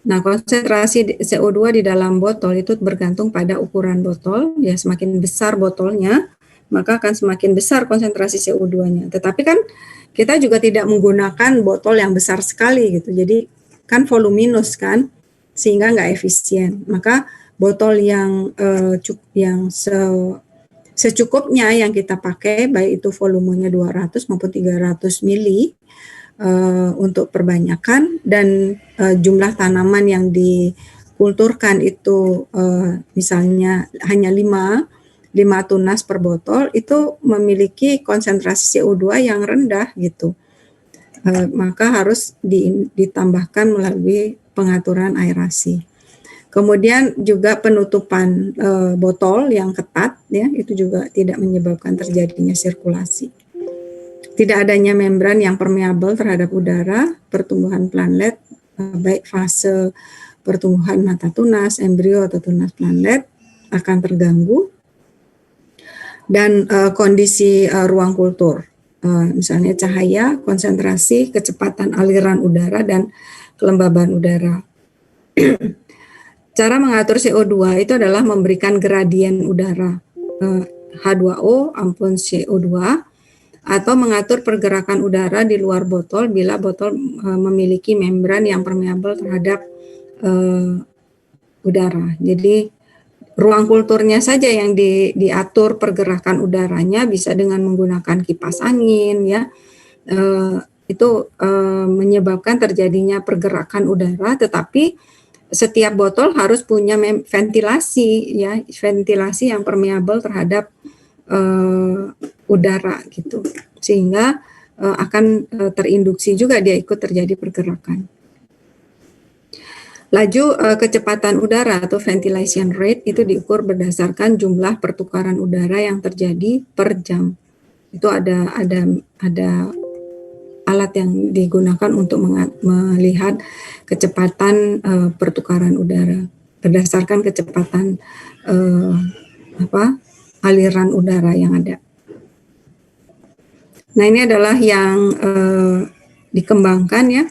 Nah, konsentrasi CO2 di dalam botol itu bergantung pada ukuran botol. Ya, semakin besar botolnya, maka akan semakin besar konsentrasi CO2-nya. Tetapi kan kita juga tidak menggunakan botol yang besar sekali gitu. Jadi kan voluminous kan, sehingga nggak efisien. Maka botol yang secukupnya yang kita pakai, baik itu volumenya 200 maupun 300 mili, untuk perbanyakan, dan jumlah tanaman yang dikulturkan itu misalnya hanya 5 tunas per botol, itu memiliki konsentrasi CO2 yang rendah gitu. Maka harus ditambahkan melalui pengaturan aerasi. Kemudian juga penutupan botol yang ketat ya, itu juga tidak menyebabkan terjadinya sirkulasi. Tidak adanya membran yang permeabel terhadap udara, pertumbuhan planlet, baik fase pertumbuhan mata tunas, embrio atau tunas planlet akan terganggu. Dan kondisi ruang kultur, misalnya cahaya, konsentrasi, kecepatan aliran udara, dan kelembaban udara. Cara mengatur CO2 itu adalah memberikan gradien udara, H2O ampun CO2, atau mengatur pergerakan udara di luar botol bila botol memiliki membran yang permeabel terhadap udara. Jadi ruang kulturnya saja yang diatur pergerakan udaranya, bisa dengan menggunakan kipas angin ya. Itu menyebabkan terjadinya pergerakan udara, tetapi setiap botol harus punya ventilasi ya, ventilasi yang permeabel terhadap udara gitu, sehingga akan terinduksi juga dia ikut terjadi pergerakan. Laju kecepatan udara atau ventilation rate itu diukur berdasarkan jumlah pertukaran udara yang terjadi per jam. Itu ada alat yang digunakan untuk melihat kecepatan pertukaran udara berdasarkan kecepatan aliran udara yang ada. Nah, ini adalah yang dikembangkan ya.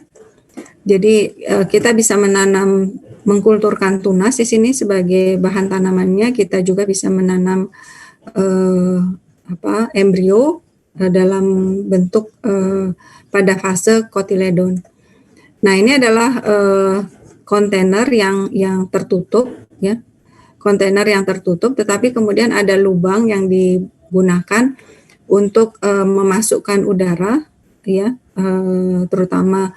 Jadi kita bisa mengkulturkan tunas di sini sebagai bahan tanamannya. Kita juga bisa menanam embrio dalam bentuk pada fase kotiledon. Nah, ini adalah kontainer yang tertutup ya. Kontainer yang tertutup, tetapi kemudian ada lubang yang digunakan untuk memasukkan udara ya, terutama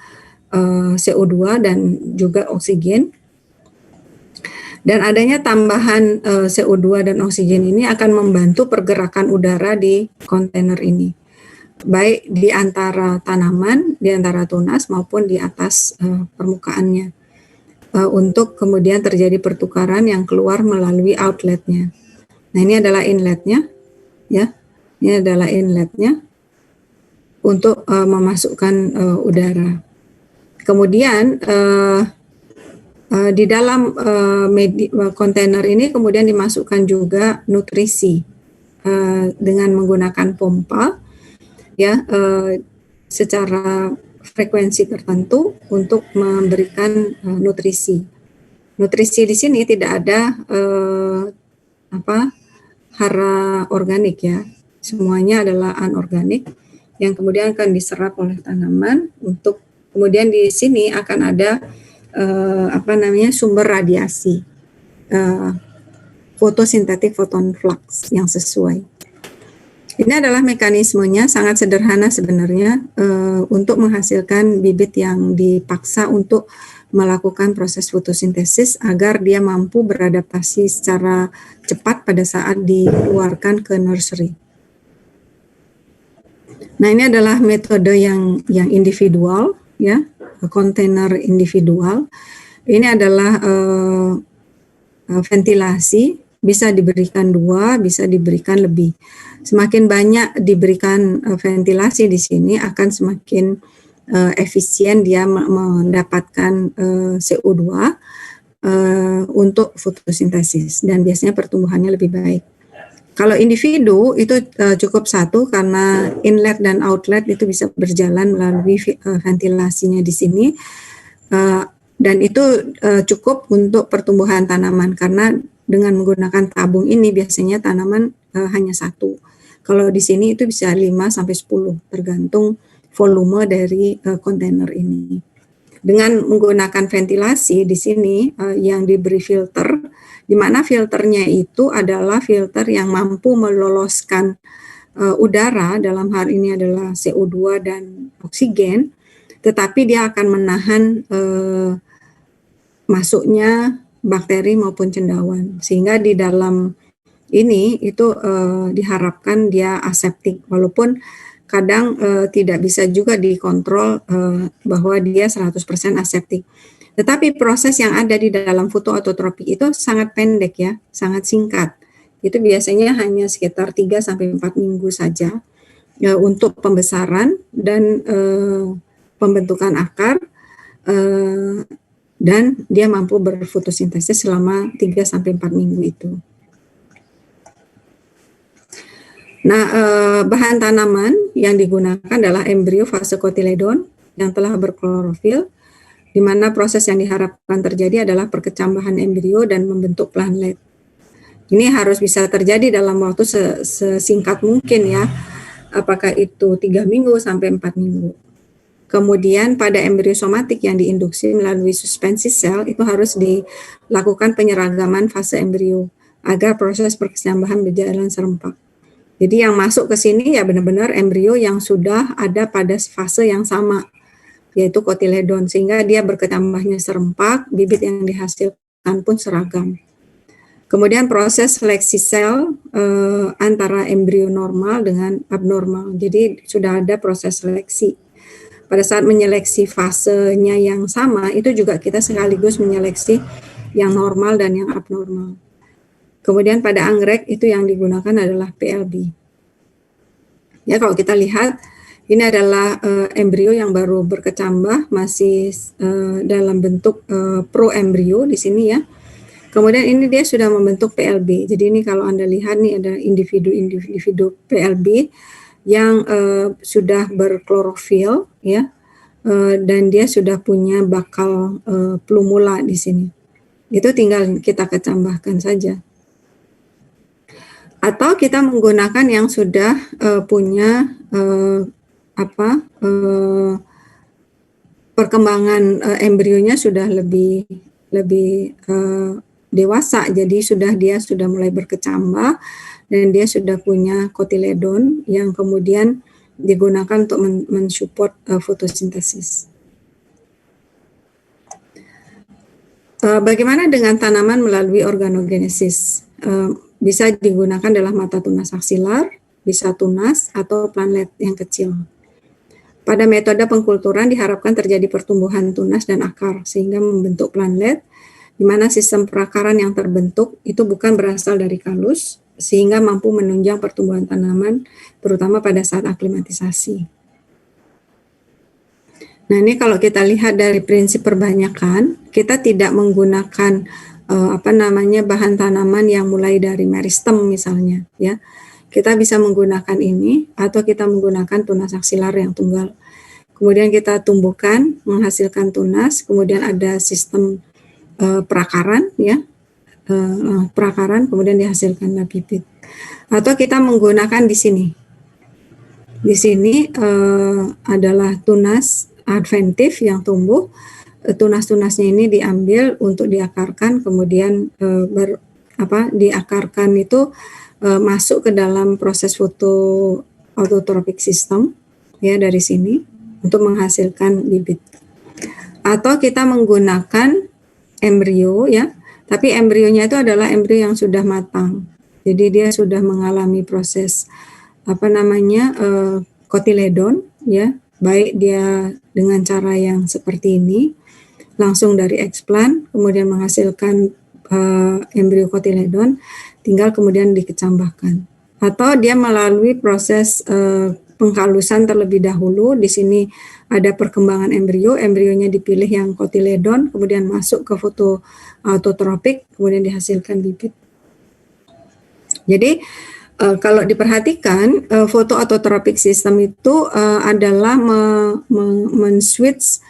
CO2 dan juga oksigen. Dan adanya tambahan CO2 dan oksigen ini akan membantu pergerakan udara di kontainer ini, baik di antara tanaman, di antara tunas maupun di atas permukaannya, untuk kemudian terjadi pertukaran yang keluar melalui outletnya. Nah, ini adalah inletnya ya, ini adalah inletnya untuk memasukkan udara. Kemudian di dalam kontainer ini kemudian dimasukkan juga nutrisi dengan menggunakan pompa ya, secara frekuensi tertentu untuk memberikan nutrisi. Nutrisi di sini tidak ada hara organik ya, semuanya adalah anorganik yang kemudian akan diserap oleh tanaman. Untuk kemudian di sini akan ada sumber radiasi, fotosintetik photon flux yang sesuai. Ini adalah mekanismenya, sangat sederhana sebenarnya, untuk menghasilkan bibit yang dipaksa untuk melakukan proses fotosintesis agar dia mampu beradaptasi secara cepat pada saat dikeluarkan ke nursery. Nah, ini adalah metode yang individual ya, kontainer individual. Ini adalah ventilasi bisa diberikan 2, bisa diberikan lebih. Semakin banyak diberikan ventilasi di sini akan semakin efisien dia mendapatkan CO2 untuk fotosintesis dan biasanya pertumbuhannya lebih baik. Kalau individu itu cukup 1 karena inlet dan outlet itu bisa berjalan melalui ventilasinya di sini dan itu cukup untuk pertumbuhan tanaman karena dengan menggunakan tabung ini biasanya tanaman hanya 1. Kalau di sini itu bisa 5 sampai 10 tergantung volume dari kontainer ini. Dengan menggunakan ventilasi di sini yang diberi filter, di mana filternya itu adalah filter yang mampu meloloskan udara, dalam hal ini adalah CO2 dan oksigen, tetapi dia akan menahan masuknya bakteri maupun cendawan, sehingga di dalam ini itu diharapkan dia aseptik, walaupun kadang tidak bisa juga dikontrol bahwa dia 100% aseptik. Tetapi proses yang ada di dalam fotoautotropik itu sangat pendek ya, sangat singkat. Itu biasanya hanya sekitar 3 sampai 4 minggu saja untuk pembesaran dan pembentukan akar dan dia mampu berfotosintesis selama 3 sampai 4 minggu itu. Nah, bahan tanaman yang digunakan adalah embrio fase kotiledon yang telah berklorofil, di mana proses yang diharapkan terjadi adalah perkecambahan embrio dan membentuk plantlet. Ini harus bisa terjadi dalam waktu sesingkat mungkin ya, apakah itu 3 minggu sampai 4 minggu. Kemudian pada embrio somatik yang diinduksi melalui suspensi sel itu harus dilakukan penyeragaman fase embrio agar proses perkecambahan berjalan serempak. Jadi yang masuk ke sini ya benar-benar embrio yang sudah ada pada fase yang sama, yaitu kotiledon, sehingga dia berkecambahnya serempak, bibit yang dihasilkan pun seragam. Kemudian proses seleksi sel antara embrio normal dengan abnormal, jadi sudah ada proses seleksi. Pada saat menyeleksi fasenya yang sama, itu juga kita sekaligus menyeleksi yang normal dan yang abnormal. Kemudian pada anggrek itu yang digunakan adalah PLB. Ya, kalau kita lihat ini adalah embrio yang baru berkecambah, masih dalam bentuk pro-embrio di sini ya. Kemudian ini dia sudah membentuk PLB. Jadi ini kalau Anda lihat nih ada individu PLB yang sudah berklorofil ya, dan dia sudah punya bakal plumula di sini. Itu tinggal kita kecambahkan saja. Atau kita menggunakan yang sudah punya perkembangan embrionya sudah lebih dewasa, jadi dia sudah mulai berkecambah dan dia sudah punya kotiledon yang kemudian digunakan untuk mensupport fotosintesis. Bagaimana dengan tanaman melalui organogenesis? Bisa digunakan dalam mata tunas aksilar, bisa tunas atau plantlet yang kecil. Pada metode pengkulturan diharapkan terjadi pertumbuhan tunas dan akar sehingga membentuk plantlet, di mana sistem perakaran yang terbentuk itu bukan berasal dari kalus sehingga mampu menunjang pertumbuhan tanaman terutama pada saat aklimatisasi. Nah, ini kalau kita lihat dari prinsip perbanyakan, kita tidak menggunakan bahan tanaman yang mulai dari meristem misalnya ya. Kita bisa menggunakan ini atau kita menggunakan tunas aksilar yang tunggal. Kemudian kita tumbuhkan, menghasilkan tunas, kemudian ada sistem perakaran ya. Perakaran kemudian dihasilkan bibit. Atau kita menggunakan di sini. Di sini adalah tunas adventif yang tumbuh. Tunas-tunasnya ini diambil untuk diakarkan, kemudian diakarkan itu masuk ke dalam proses autotrophic system ya dari sini untuk menghasilkan bibit. Atau kita menggunakan embrio ya, tapi embrionya itu adalah embrio yang sudah matang. Jadi dia sudah mengalami proses kotiledon ya, baik dia dengan cara yang seperti ini langsung dari explant kemudian menghasilkan embrio kotiledon, tinggal kemudian dikecambahkan. Atau dia melalui proses penghalusan terlebih dahulu. Di sini ada perkembangan embrio, embrionya dipilih yang kotiledon, kemudian masuk ke foto autotropik, kemudian dihasilkan bibit. Jadi kalau diperhatikan, foto autotropik system itu adalah men-switch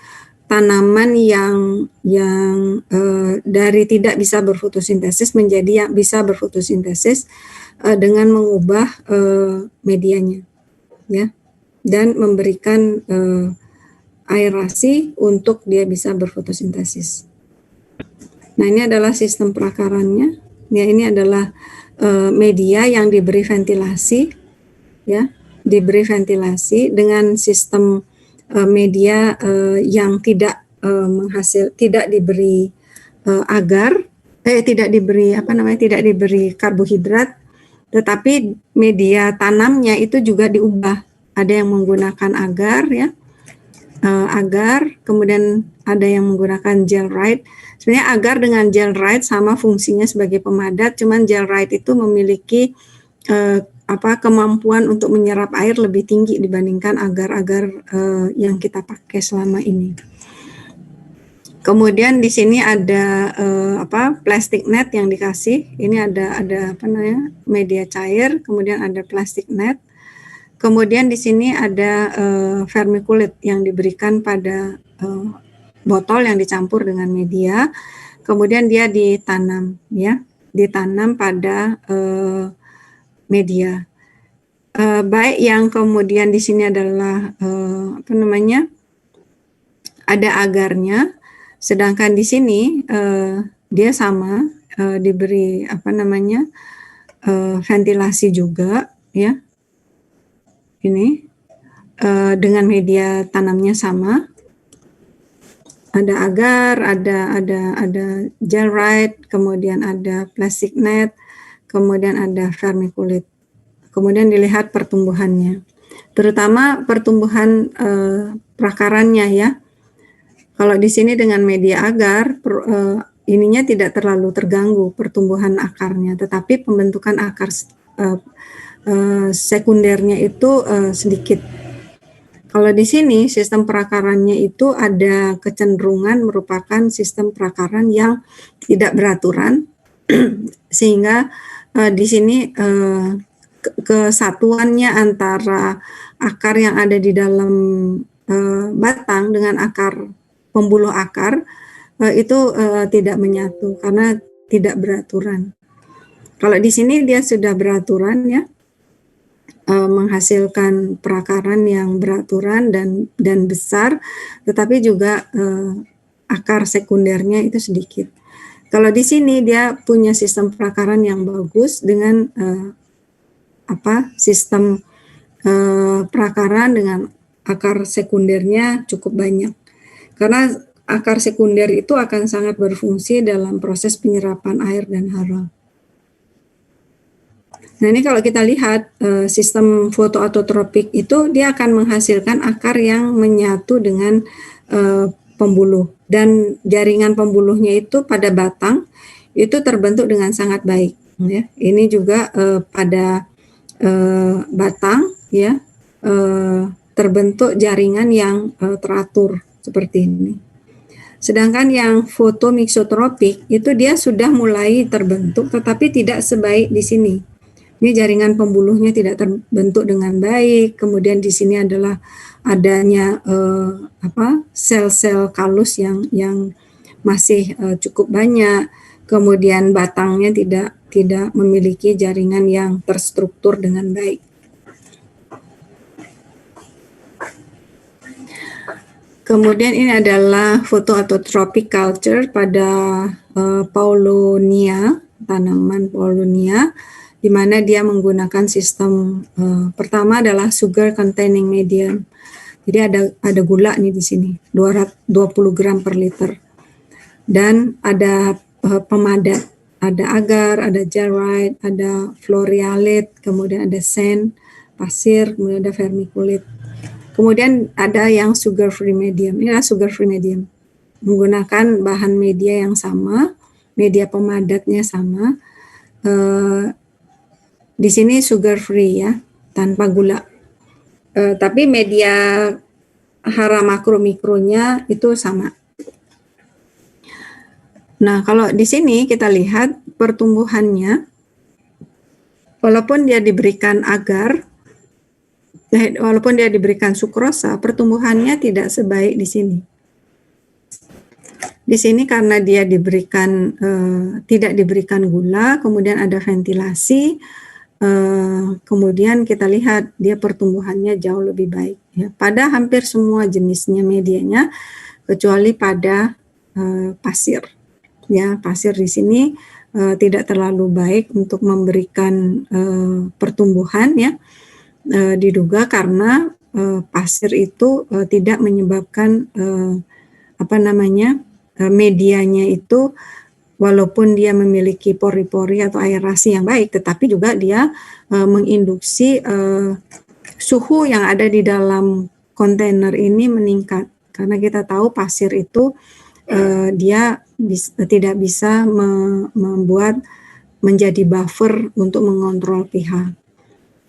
tanaman yang dari tidak bisa berfotosintesis menjadi yang bisa berfotosintesis dengan mengubah medianya, ya, dan memberikan aerasi untuk dia bisa berfotosintesis. Nah, ini adalah sistem perakarannya. Ya, ini adalah media yang diberi ventilasi, ya, diberi ventilasi dengan sistem media yang tidak tidak diberi agar, tidak diberi tidak diberi karbohidrat, tetapi media tanamnya itu juga diubah. Ada yang menggunakan agar, ya, agar, kemudian ada yang menggunakan gelrite. Sebenarnya agar dengan gelrite sama fungsinya sebagai pemadat, cuman gelrite itu memiliki kemampuan untuk menyerap air lebih tinggi dibandingkan agar-agar yang kita pakai selama ini. Kemudian di sini ada plastic net yang dikasih. Ini ada media cair, kemudian ada plastic net. Kemudian di sini ada vermiculite yang diberikan pada botol yang dicampur dengan media. Kemudian dia ditanam, ya, ditanam pada media. Baik yang kemudian di sini adalah ada agarnya, sedangkan di sini dia sama diberi ventilasi juga, ya. Ini dengan media tanamnya sama. Ada agar, ada gelrite, kemudian ada plastic net, kemudian ada vermiculite. Kemudian dilihat pertumbuhannya, terutama pertumbuhan perakarannya, ya. Kalau di sini dengan media agar, ininya tidak terlalu terganggu pertumbuhan akarnya, tetapi pembentukan akar sekundernya itu sedikit. Kalau di sini sistem perakarannya itu ada kecenderungan merupakan sistem perakaran yang tidak beraturan, sehingga di sini kesatuannya antara akar yang ada di dalam batang dengan akar pembuluh akar itu tidak menyatu karena tidak beraturan. Kalau di sini dia sudah beraturan, ya, menghasilkan perakaran yang beraturan dan besar, tetapi juga akar sekundernya itu sedikit. Kalau di sini dia punya sistem perakaran yang bagus dengan sistem perakaran dengan akar sekundernya cukup banyak. Karena akar sekunder itu akan sangat berfungsi dalam proses penyerapan air dan hara. Nah, ini kalau kita lihat sistem fotoautotropik itu dia akan menghasilkan akar yang menyatu dengan pembuluh, dan jaringan pembuluhnya itu pada batang itu terbentuk dengan sangat baik, ya. Ini juga pada batang, ya, terbentuk jaringan yang teratur seperti ini. Sedangkan yang fotomixotropik itu dia sudah mulai terbentuk tetapi tidak sebaik di sini. Ini jaringan pembuluhnya tidak terbentuk dengan baik. Kemudian di sini adalah adanya sel-sel kalus yang masih cukup banyak. Kemudian batangnya tidak memiliki jaringan yang terstruktur dengan baik. Kemudian ini adalah fotoautotropic culture pada Paulownia, tanaman Paulownia, di mana dia menggunakan sistem pertama adalah sugar containing medium. Jadi ada gula nih di sini, 20 gram per liter. Dan ada pemadat, ada agar, ada gelrite, ada florialite, kemudian ada sand, pasir, kemudian ada vermiculite. Kemudian ada yang sugar free medium. Inilah sugar free medium. Menggunakan bahan media yang sama, media pemadatnya sama. Di sini sugar free ya, tanpa gula. Tapi media hara makro mikronya itu sama. Nah, kalau di sini kita lihat pertumbuhannya, walaupun dia diberikan agar, walaupun dia diberikan sukrosa, pertumbuhannya tidak sebaik di sini. Di sini karena dia diberikan tidak diberikan gula, kemudian ada ventilasi, kemudian kita lihat dia pertumbuhannya jauh lebih baik. Ya. Pada hampir semua jenisnya medianya, kecuali pada pasir. Ya, pasir di sini tidak terlalu baik untuk memberikan pertumbuhan ya. Diduga karena pasir itu tidak menyebabkan medianya itu walaupun dia memiliki pori-pori atau aerasi yang baik, tetapi juga dia menginduksi suhu yang ada di dalam kontainer ini meningkat. Karena kita tahu pasir itu dia tidak bisa membuat menjadi buffer untuk mengontrol pH.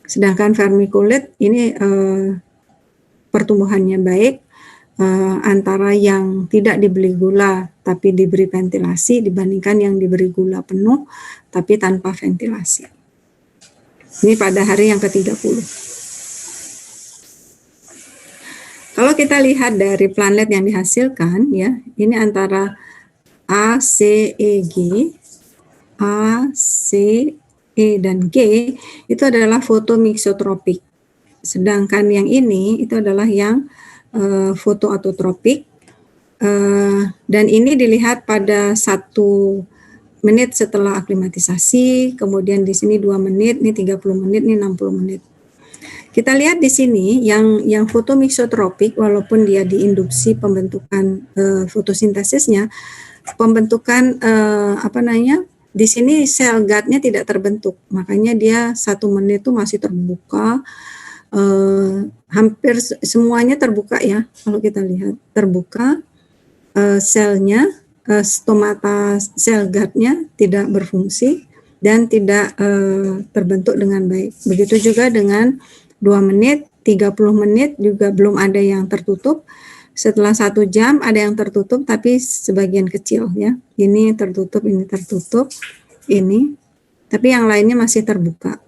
Sedangkan vermiculit ini pertumbuhannya baik, antara yang tidak diberi gula tapi diberi ventilasi dibandingkan yang diberi gula penuh tapi tanpa ventilasi. Ini pada hari yang ke-30. Kalau kita lihat dari plantlet yang dihasilkan ya, ini antara A, C, E, G, A, C, E, dan G itu adalah fotomixotropik. Sedangkan yang ini itu adalah yang fotoautotropik. Dan ini dilihat pada 1 menit setelah aklimatisasi, kemudian di sini 2 menit, ini 30 menit, ini 60 menit. Kita lihat di sini yang fotomixotropik, walaupun dia diinduksi pembentukan fotosintesisnya, pembentukan di sini sel guard-nya tidak terbentuk, makanya dia 1 menit itu masih terbuka, hampir semuanya terbuka ya, kalau kita lihat terbuka, selnya, stomata sel guard-nya tidak berfungsi dan tidak terbentuk dengan baik. Begitu juga dengan 2 menit, 30 menit juga belum ada yang tertutup. Setelah 1 jam ada yang tertutup tapi sebagian kecil ya. Ini tertutup, ini tertutup, ini. Tapi yang lainnya masih terbuka.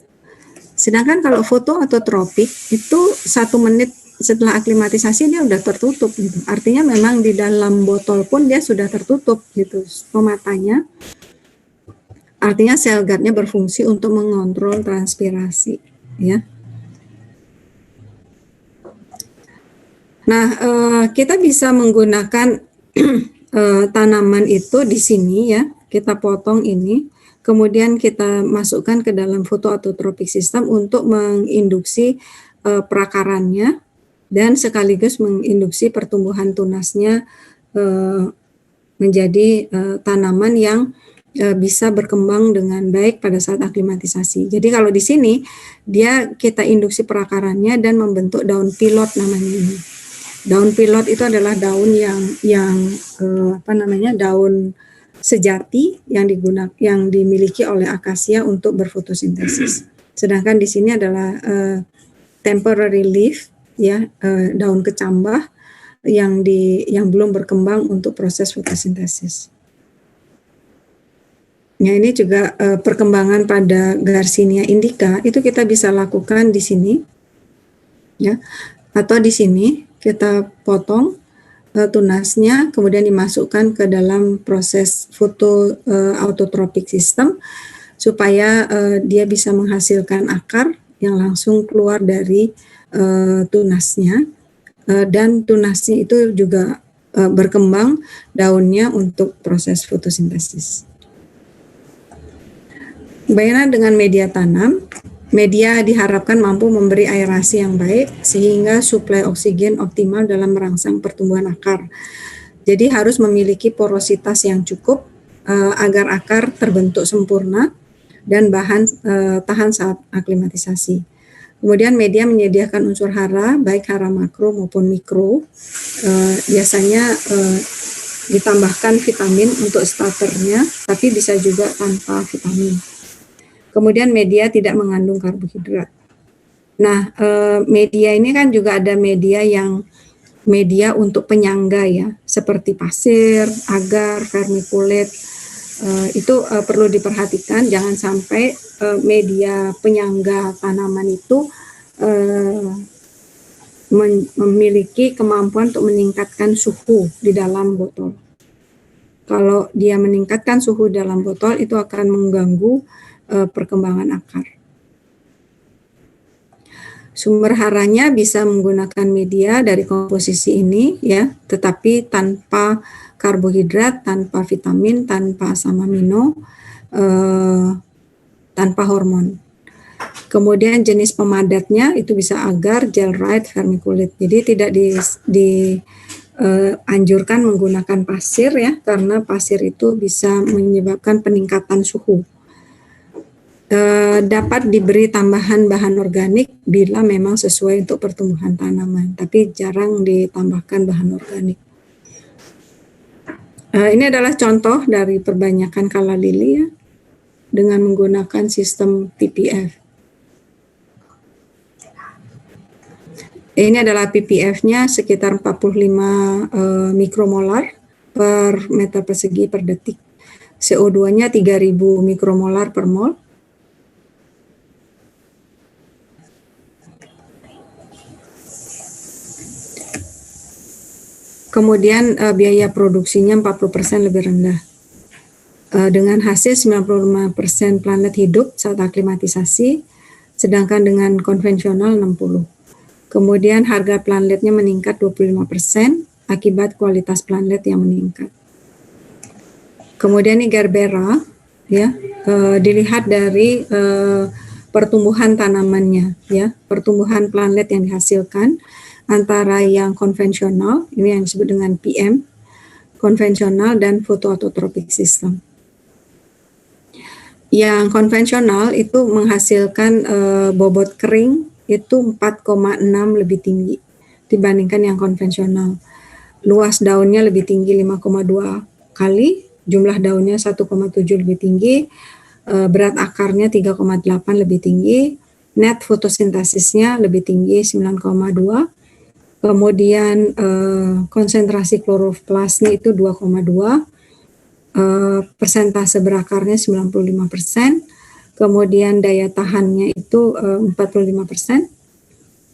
Sedangkan kalau fotoautotropik itu 1 menit setelah aklimatisasi dia udah tertutup gitu. Artinya memang di dalam botol pun dia sudah tertutup gitu stomatanya. Artinya sel guard-nya berfungsi untuk mengontrol transpirasi ya. Nah, kita bisa menggunakan tanaman itu di sini ya. Kita potong ini, kemudian kita masukkan ke dalam fotoautotropik system untuk menginduksi perakarannya dan sekaligus menginduksi pertumbuhan tunasnya menjadi tanaman yang bisa berkembang dengan baik pada saat aklimatisasi. Jadi kalau di sini dia kita induksi perakarannya dan membentuk daun pilot namanya ini. Daun pilot itu adalah daun daun sejati yang dimiliki oleh akasia untuk berfotosintesis. Sedangkan di sini adalah temporary leaf ya, daun kecambah yang belum berkembang untuk proses fotosintesis. Ya, ini juga perkembangan pada Garcinia indica itu kita bisa lakukan di sini ya, atau di sini kita potong tunasnya kemudian dimasukkan ke dalam proses fotoautotropik system supaya dia bisa menghasilkan akar yang langsung keluar dari tunasnya dan tunasnya itu juga berkembang daunnya untuk proses fotosintesis. Bagaimana dengan media tanam? Media diharapkan mampu memberi aerasi yang baik sehingga suplai oksigen optimal dalam merangsang pertumbuhan akar. Jadi harus memiliki porositas yang cukup agar akar terbentuk sempurna dan tahan saat aklimatisasi. Kemudian media menyediakan unsur hara, baik hara makro maupun mikro. Biasanya ditambahkan vitamin untuk starternya, tapi bisa juga tanpa vitamin. Kemudian media tidak mengandung karbohidrat. Nah, media ini kan juga ada media untuk penyangga ya, seperti pasir, agar, vermiculit. Itu perlu diperhatikan, jangan sampai media penyangga tanaman itu memiliki kemampuan untuk meningkatkan suhu di dalam botol. Kalau dia meningkatkan suhu dalam botol, itu akan mengganggu perkembangan akar. Sumber haranya bisa menggunakan media dari komposisi ini ya, tetapi tanpa karbohidrat, tanpa vitamin, tanpa asam amino, tanpa hormon. Kemudian jenis pemadatnya itu bisa agar, gel-right, vermiculit. Jadi tidak dianjurkan menggunakan pasir ya, karena pasir itu bisa menyebabkan peningkatan suhu. Dapat diberi tambahan bahan organik bila memang sesuai untuk pertumbuhan tanaman, tapi jarang ditambahkan bahan organik. Ini adalah contoh dari perbanyakan kala lili ya, dengan menggunakan sistem PPF. Ini adalah PPF-nya sekitar 45 mikromolar per meter persegi per detik. CO2-nya 3000 mikromolar per mol. Kemudian biaya produksinya 40% lebih rendah. Dengan hasil 95% planet hidup saat aklimatisasi, sedangkan dengan konvensional 60%. Kemudian harga planletnya meningkat 25% akibat kualitas planlet yang meningkat. Kemudian ini Gerbera, ya, dilihat dari pertumbuhan tanamannya, ya, pertumbuhan planlet yang dihasilkan antara yang konvensional, ini yang disebut dengan PM, konvensional dan fotoautotropic system. Yang konvensional itu menghasilkan bobot kering itu 4,6 lebih tinggi dibandingkan yang konvensional. Luas daunnya lebih tinggi 5,2 kali, jumlah daunnya 1,7 lebih tinggi, berat akarnya 3,8 lebih tinggi, net fotosintesisnya lebih tinggi 9,2, kemudian konsentrasi kloroplasnya itu 2,2, persentase berakarnya 95%, kemudian daya tahannya itu 45%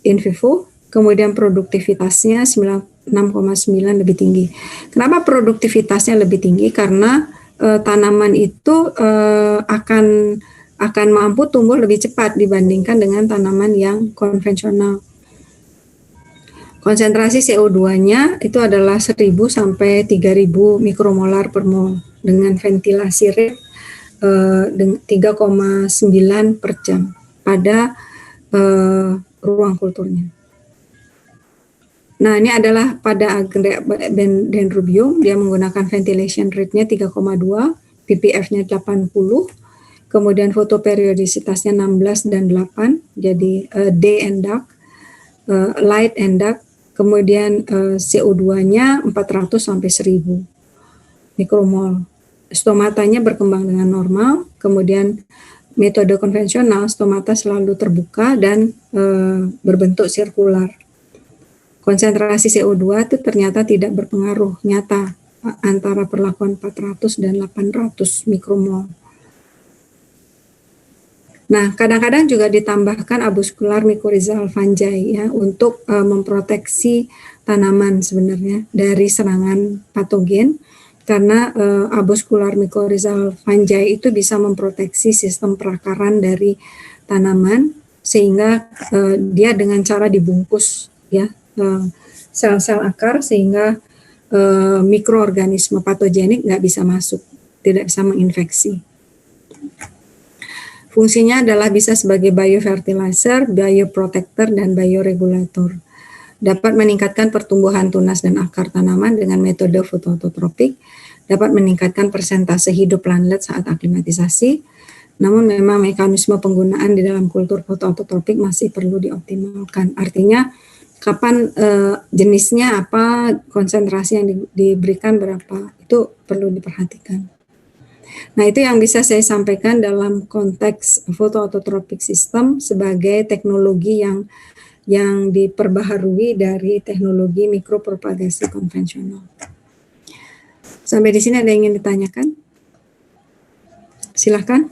in vivo, kemudian produktivitasnya 6,9 lebih tinggi. Kenapa produktivitasnya lebih tinggi? Karena tanaman itu akan mampu tumbuh lebih cepat dibandingkan dengan tanaman yang konvensional. Konsentrasi CO2-nya itu adalah 1000 sampai 3000 mikromolar per mol dengan ventilasi rate 3,9 per jam pada ruang kulturnya. Nah, ini adalah pada Dendrobium, dia menggunakan ventilation rate-nya 3,2, ppf-nya 80, kemudian fotoperiodisitasnya 16 dan 8, jadi day and dark, light and dark, kemudian CO2-nya 400 sampai 1000 mikromol. Stomatanya berkembang dengan normal, kemudian metode konvensional stomata selalu terbuka dan berbentuk sirkular. Konsentrasi CO2 itu ternyata tidak berpengaruh nyata antara perlakuan 400 dan 800 mikromol. Nah, kadang-kadang juga ditambahkan avascular mycorrhizal fungi ya untuk memproteksi tanaman sebenarnya dari serangan patogen. Karena avascular mycorrhizal fungi itu bisa memproteksi sistem perakaran dari tanaman sehingga dia dengan cara dibungkus ya sel-sel akar sehingga mikroorganisme patogenik nggak bisa masuk, tidak bisa menginfeksi. Fungsinya adalah bisa sebagai biofertilizer, bioprotector, dan bioregulator. Dapat meningkatkan pertumbuhan tunas dan akar tanaman dengan metode fotoautotropik, dapat meningkatkan persentase hidup planlet saat aklimatisasi, namun memang mekanisme penggunaan di dalam kultur fotoautotropik masih perlu dioptimalkan. Artinya kapan jenisnya apa, konsentrasi yang diberikan berapa, itu perlu diperhatikan. Nah, itu yang bisa saya sampaikan dalam konteks photoautotropic system sebagai teknologi yang diperbaharui dari teknologi mikropropagasi konvensional. Sampai di sini ada yang ingin ditanyakan? Silahkan.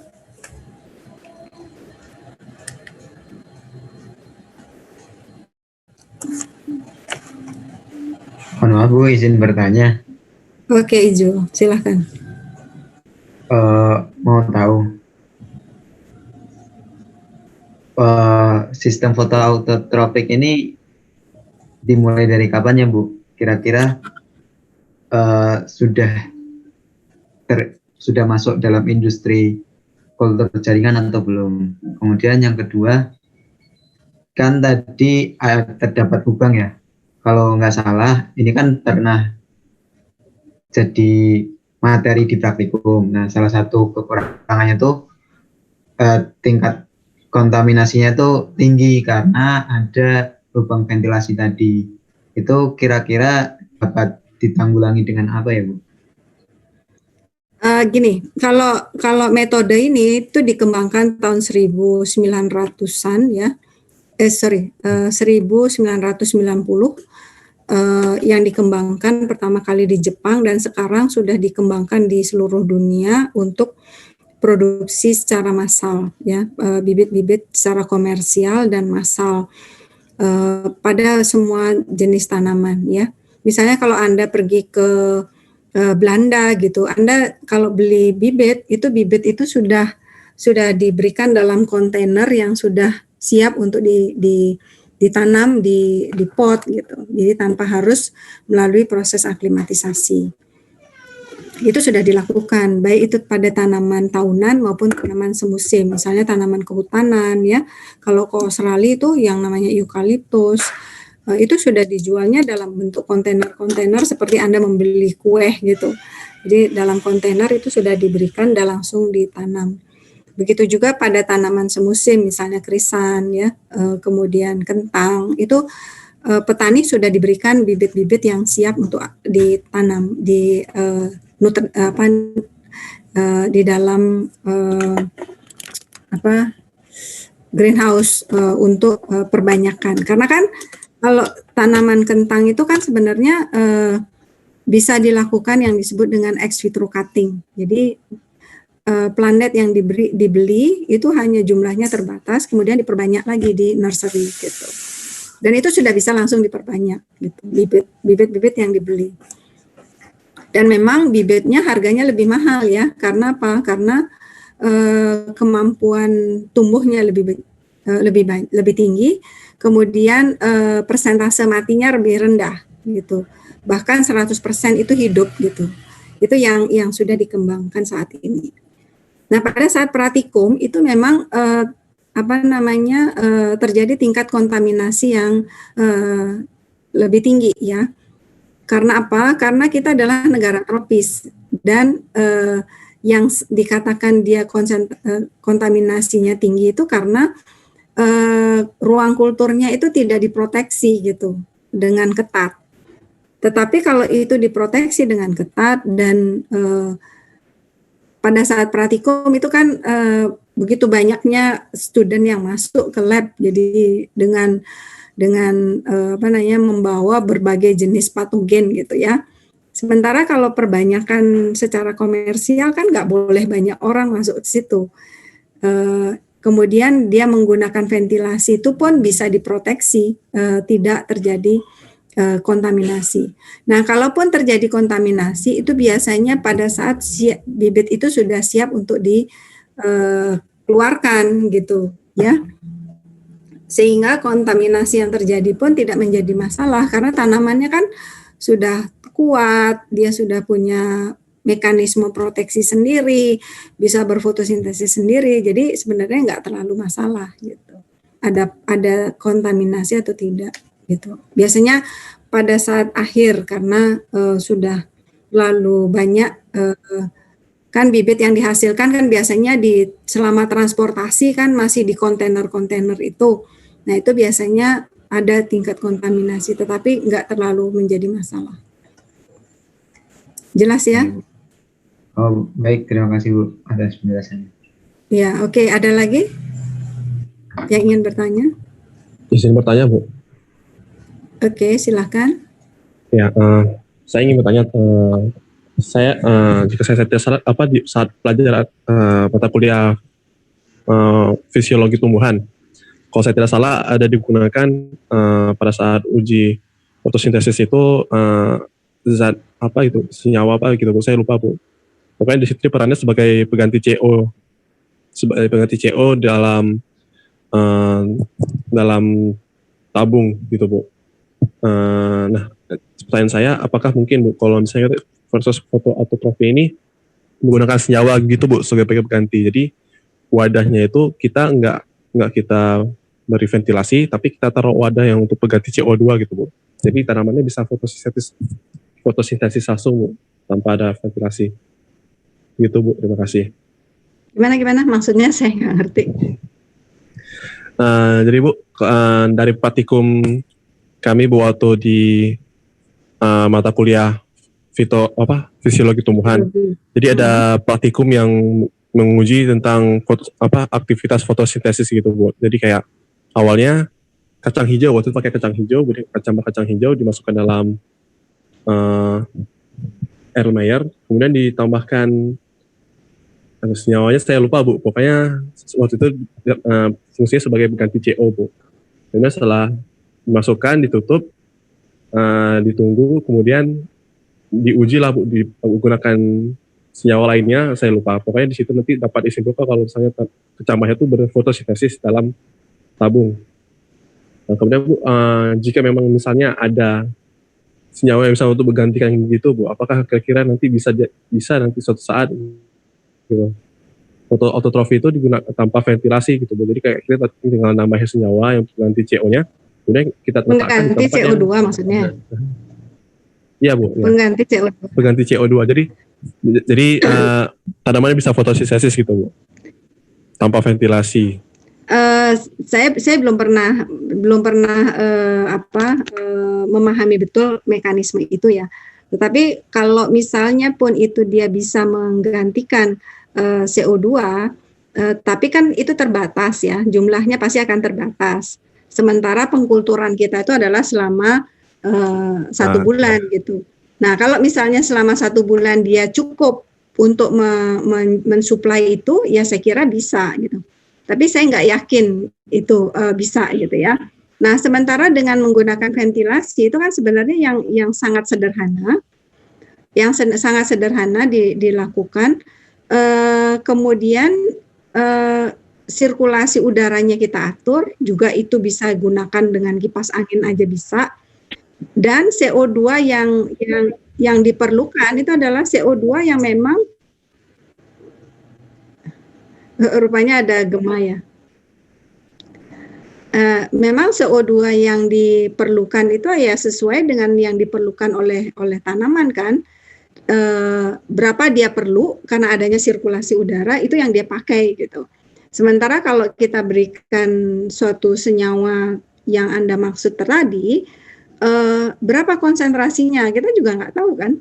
Mohon maaf Bu, izin bertanya. Oke, Ijo, silahkan. Mau tahu sistem fotoautotropik ini dimulai dari kapan ya Bu? Kira-kira sudah masuk dalam industri kultur jaringan atau belum? Kemudian yang kedua, kan tadi terdapat lubang ya. Kalau nggak salah, ini kan pernah jadi materi di praktikum. Nah, salah satu kekurangannya tuh tingkat kontaminasinya tuh tinggi karena ada lubang ventilasi tadi. Itu kira-kira dapat ditanggulangi dengan apa ya, Bu? Gini, kalau metode ini itu dikembangkan tahun 1900-an ya. 1990 yang dikembangkan pertama kali di Jepang dan sekarang sudah dikembangkan di seluruh dunia untuk produksi secara massal ya, bibit-bibit secara komersial dan massal pada semua jenis tanaman ya. Misalnya kalau Anda pergi ke Belanda gitu, Anda kalau beli bibit itu sudah diberikan dalam kontainer yang sudah siap untuk ditanam di pot gitu. Jadi tanpa harus melalui proses aklimatisasi. Itu sudah dilakukan, baik itu pada tanaman tahunan maupun tanaman semusim. Misalnya tanaman kehutanan ya. Kalau ke Australia itu yang namanya eukaliptus, itu sudah dijualnya dalam bentuk kontainer-kontainer seperti Anda membeli kue gitu. Jadi dalam kontainer itu sudah diberikan dan langsung ditanam. Begitu juga pada tanaman semusim, misalnya krisan ya, kemudian kentang, itu petani sudah diberikan bibit-bibit yang siap untuk ditanam di di dalam greenhouse untuk perbanyakan. Karena kan kalau tanaman kentang itu kan sebenarnya bisa dilakukan yang disebut dengan ex vitro cutting. Jadi planet yang dibeli itu hanya jumlahnya terbatas, kemudian diperbanyak lagi di nursery gitu. Dan itu sudah bisa langsung diperbanyak gitu, bibit-bibit yang dibeli. Dan memang bibitnya harganya lebih mahal ya, karena apa? Karena kemampuan tumbuhnya lebih tinggi, kemudian persentase matinya lebih rendah gitu. Bahkan 100% itu hidup gitu. Itu yang sudah dikembangkan saat ini. Nah, pada saat praktikum itu memang terjadi tingkat kontaminasi yang lebih tinggi ya. Karena apa? Karena kita adalah negara tropis dan yang dikatakan dia kontaminasinya tinggi itu karena ruang kulturnya itu tidak diproteksi gitu dengan ketat. Tetapi kalau itu diproteksi dengan ketat dan pada saat praktikum itu kan begitu banyaknya student yang masuk ke lab, jadi dengan membawa berbagai jenis patogen gitu ya. Sementara kalau perbanyakan secara komersial kan nggak boleh banyak orang masuk ke situ. Kemudian dia menggunakan ventilasi itu pun bisa diproteksi, tidak terjadi kontaminasi. Nah, kalaupun terjadi kontaminasi itu biasanya pada saat bibit itu sudah siap untuk dikeluarkan gitu ya. Sehingga kontaminasi yang terjadi pun tidak menjadi masalah karena tanamannya kan sudah kuat, dia sudah punya mekanisme proteksi sendiri, bisa berfotosintesis sendiri, jadi sebenarnya nggak terlalu masalah gitu. Ada kontaminasi atau tidak gitu. Biasanya pada saat akhir karena sudah lalu banyak kan bibit yang dihasilkan kan biasanya selama transportasi kan masih di kontainer-kontainer itu. Nah, itu biasanya ada tingkat kontaminasi, tetapi nggak terlalu menjadi masalah. Jelas ya? Oh, baik, terima kasih Bu atas penjelasannya. Ya, oke. Ada lagi yang ingin bertanya? Izin bertanya, Bu. Oke, silakan. Ya, saya ingin bertanya, jika saya tidak salah, saat pelajaran mata kuliah fisiologi tumbuhan, kalau saya tidak salah ada digunakan pada saat uji fotosintesis itu zat apa itu, senyawa apa gitu, Bu, saya lupa, Bu. Pokoknya di situ perannya sebagai pengganti CO dalam tabung gitu, Bu. Nah, pertanyaan saya, apakah mungkin, Bu, kalau misalnya versus fotoautotrofi ini menggunakan senyawa gitu, Bu, sebagai pengganti. Jadi wadahnya itu kita nggak kita beri ventilasi, tapi kita taruh wadah yang untuk pengganti CO2 gitu, Bu. Jadi tanamannya bisa fotosintesis langsung, Bu, tanpa ada ventilasi. Gitu, Bu. Terima kasih. Gimana? Maksudnya saya nggak ngerti. Jadi, Bu, dari praktikum kami, Bu, waktu di mata kuliah fisiologi tumbuhan. Jadi ada praktikum yang menguji tentang aktivitas fotosintesis gitu, Bu. Jadi kayak awalnya kacang hijau, waktu itu pakai kacang hijau, kacang hijau dimasukkan dalam Erlenmeyer, kemudian ditambahkan senyawanya saya lupa, Bu. Pokoknya waktu itu fungsinya sebagai pengganti CO, Bu. Kemudian setelah dimasukkan, ditutup, ditunggu, kemudian diuji lah, Bu, digunakan senyawa lainnya, saya lupa. Pokoknya di situ nanti dapat disimpulkan kalau misalnya kacangnya itu berfotosintesis dalam tabung. Nah, kemudian, Bu, jika memang misalnya ada senyawa yang bisa untuk menggantikan gitu, Bu, apakah kira-kira nanti bisa nanti suatu saat gitu, autotrofi itu digunakan tanpa ventilasi gitu, Bu. Jadi kayak kita tinggal nambahin senyawa yang mengganti CO-nya, kemudian kita letakkan mengganti CO2 maksudnya. Iya, Bu. Ya. Pengganti CO2. Jadi tanamannya bisa fotosintesis gitu, Bu, tanpa ventilasi. Saya belum pernah memahami betul mekanisme itu ya. Tetapi kalau misalnya pun itu dia bisa menggantikan CO2, tapi kan itu terbatas ya, jumlahnya pasti akan terbatas. Sementara pengkulturan kita itu adalah selama 1 bulan gitu. Nah, kalau misalnya selama 1 bulan dia cukup untuk mensuplai itu, ya saya kira bisa gitu. Tapi saya nggak yakin itu bisa gitu ya. Nah, sementara dengan menggunakan ventilasi itu kan sebenarnya yang sangat sederhana, dilakukan. Kemudian sirkulasi udaranya kita atur, juga itu bisa gunakan dengan kipas angin aja bisa. Dan CO2 yang diperlukan itu adalah CO2 yang memang rupanya ada gema ya. Memang CO2 yang diperlukan itu ya sesuai dengan yang diperlukan oleh tanaman kan. Berapa dia perlu karena adanya sirkulasi udara itu yang dia pakai gitu. Sementara kalau kita berikan suatu senyawa yang Anda maksud tadi, berapa konsentrasinya kita juga nggak tahu kan.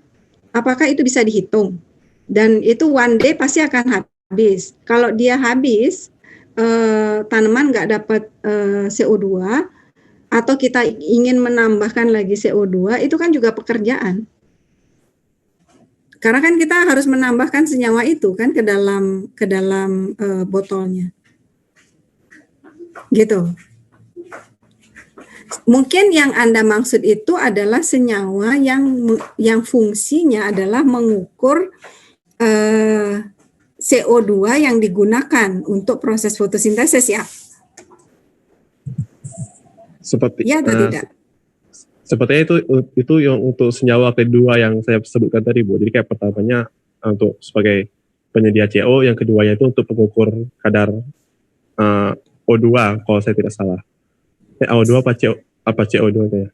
Apakah itu bisa dihitung? Dan itu one day pasti akan habis. Kalau dia habis, tanaman nggak dapat CO2, atau kita ingin menambahkan lagi CO2, itu kan juga pekerjaan. Karena kan kita harus menambahkan senyawa itu kan ke dalam botolnya. Gitu. Mungkin yang Anda maksud itu adalah senyawa yang fungsinya adalah mengukur CO2 yang digunakan untuk proses fotosintesis ya. Ya atau tidak? Sepertinya itu yang untuk senyawa kedua yang saya sebutkan tadi, Bu. Jadi kayak pertamanya untuk sebagai penyedia CO, yang keduanya itu untuk mengukur kadar O2 kalau saya tidak salah. O2 apa CO2 ya?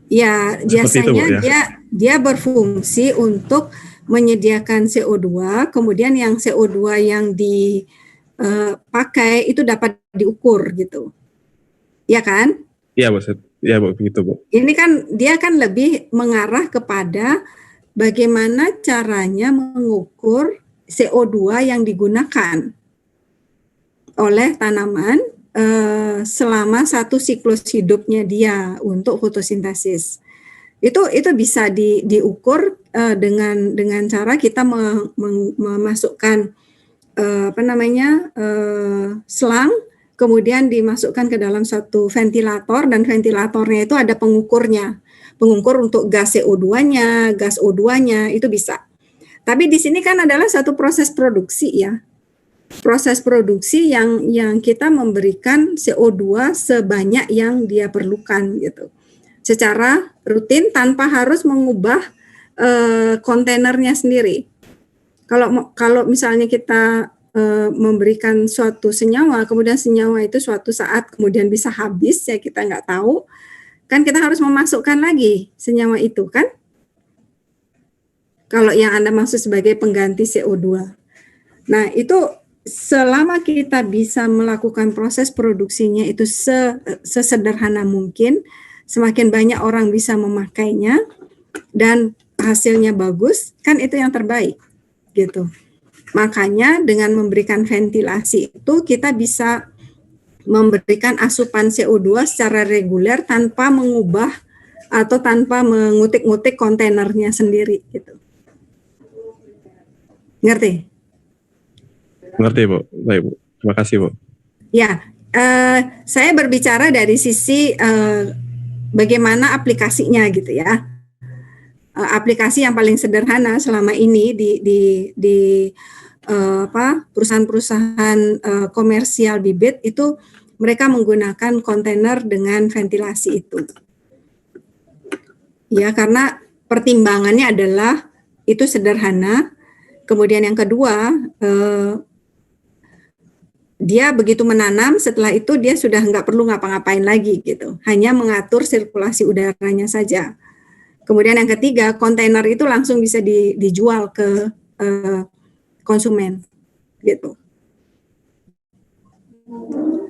Ya, biasanya itu, Bu, ya? dia berfungsi untuk menyediakan CO2, kemudian yang CO2 yang dipakai itu dapat diukur gitu. Ya kan? Iya Bu, iya Bu, begitu Bu. Ini kan dia kan lebih mengarah kepada bagaimana caranya mengukur CO2 yang digunakan oleh tanaman selama satu siklus hidupnya dia untuk fotosintesis. Itu bisa diukur dengan cara kita memasukkan selang, kemudian dimasukkan ke dalam satu ventilator, dan ventilatornya itu ada pengukurnya. Pengukur untuk gas CO2-nya, gas O2-nya, itu bisa. Tapi di sini kan adalah satu proses produksi ya. Proses produksi yang kita memberikan CO2 sebanyak yang dia perlukan gitu. Secara rutin tanpa harus mengubah kontainernya sendiri. Kalau misalnya kita memberikan suatu senyawa, kemudian senyawa itu suatu saat kemudian bisa habis, ya kita nggak tahu, kan kita harus memasukkan lagi senyawa itu kan? Kalau yang Anda maksud sebagai pengganti CO2. Nah itu selama kita bisa melakukan proses produksinya itu sesederhana mungkin, semakin banyak orang bisa memakainya dan hasilnya bagus, kan itu yang terbaik gitu. Makanya dengan memberikan ventilasi itu kita bisa memberikan asupan CO2 secara reguler tanpa mengubah atau tanpa mengutik-ngutik kontainernya sendiri gitu. Ngerti? Ngerti Bu, baik Bu, terima kasih Bu. Ya, saya berbicara dari sisi bagaimana aplikasinya gitu ya. Aplikasi yang paling sederhana selama ini di perusahaan-perusahaan komersial bibit itu mereka menggunakan kontainer dengan ventilasi itu. Ya, karena pertimbangannya adalah itu sederhana. Kemudian yang kedua, dia begitu menanam, setelah itu dia sudah nggak perlu ngapa-ngapain lagi gitu, hanya mengatur sirkulasi udaranya saja. Kemudian yang ketiga, kontainer itu langsung bisa dijual ke konsumen gitu.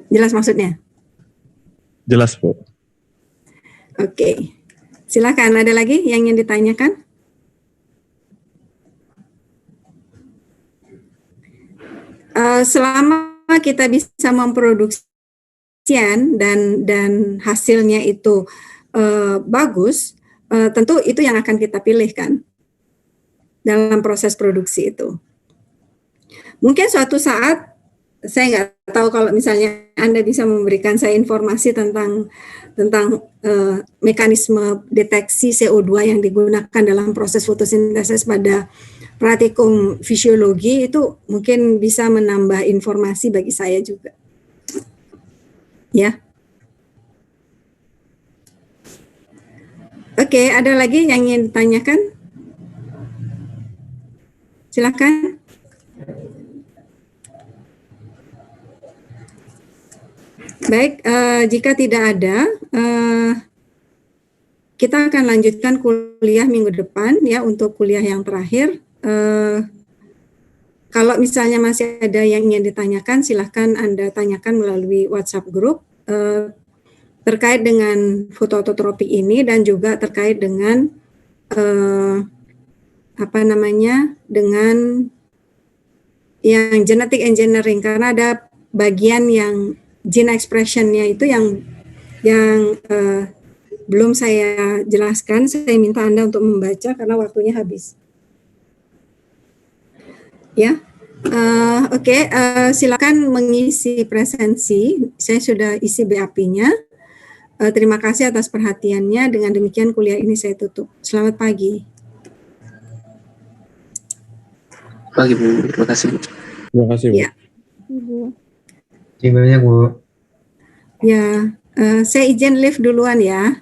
Jelas maksudnya? Jelas Bu. Oke, silakan, ada lagi yang ingin ditanyakan? Selama kita bisa memproduksi dan hasilnya itu bagus, tentu itu yang akan kita pilihkan dalam proses produksi itu. Mungkin suatu saat, saya nggak tahu kalau misalnya Anda bisa memberikan saya informasi tentang mekanisme deteksi CO2 yang digunakan dalam proses fotosintesis pada praktikum fisiologi, itu mungkin bisa menambah informasi bagi saya juga. Ya. Oke, ada lagi yang ingin ditanyakan? Silakan. Baik, jika tidak ada, kita akan lanjutkan kuliah minggu depan ya, untuk kuliah yang terakhir. Kalau misalnya masih ada yang ingin ditanyakan, silahkan Anda tanyakan melalui WhatsApp group terkait dengan fotoautotropi ini, dan juga terkait dengan dengan yang genetic engineering, karena ada bagian yang gene expression-nya itu yang belum saya jelaskan. Saya minta Anda untuk membaca karena waktunya habis. Ya, oke. Silakan mengisi presensi. Saya sudah isi BAP-nya. Terima kasih atas perhatiannya. Dengan demikian kuliah ini saya tutup. Selamat pagi. Pagi Bu, terima kasih Bu. Terima kasih Bu. Ya. Terima kasih banyak Bu. Ya, saya izin live duluan ya.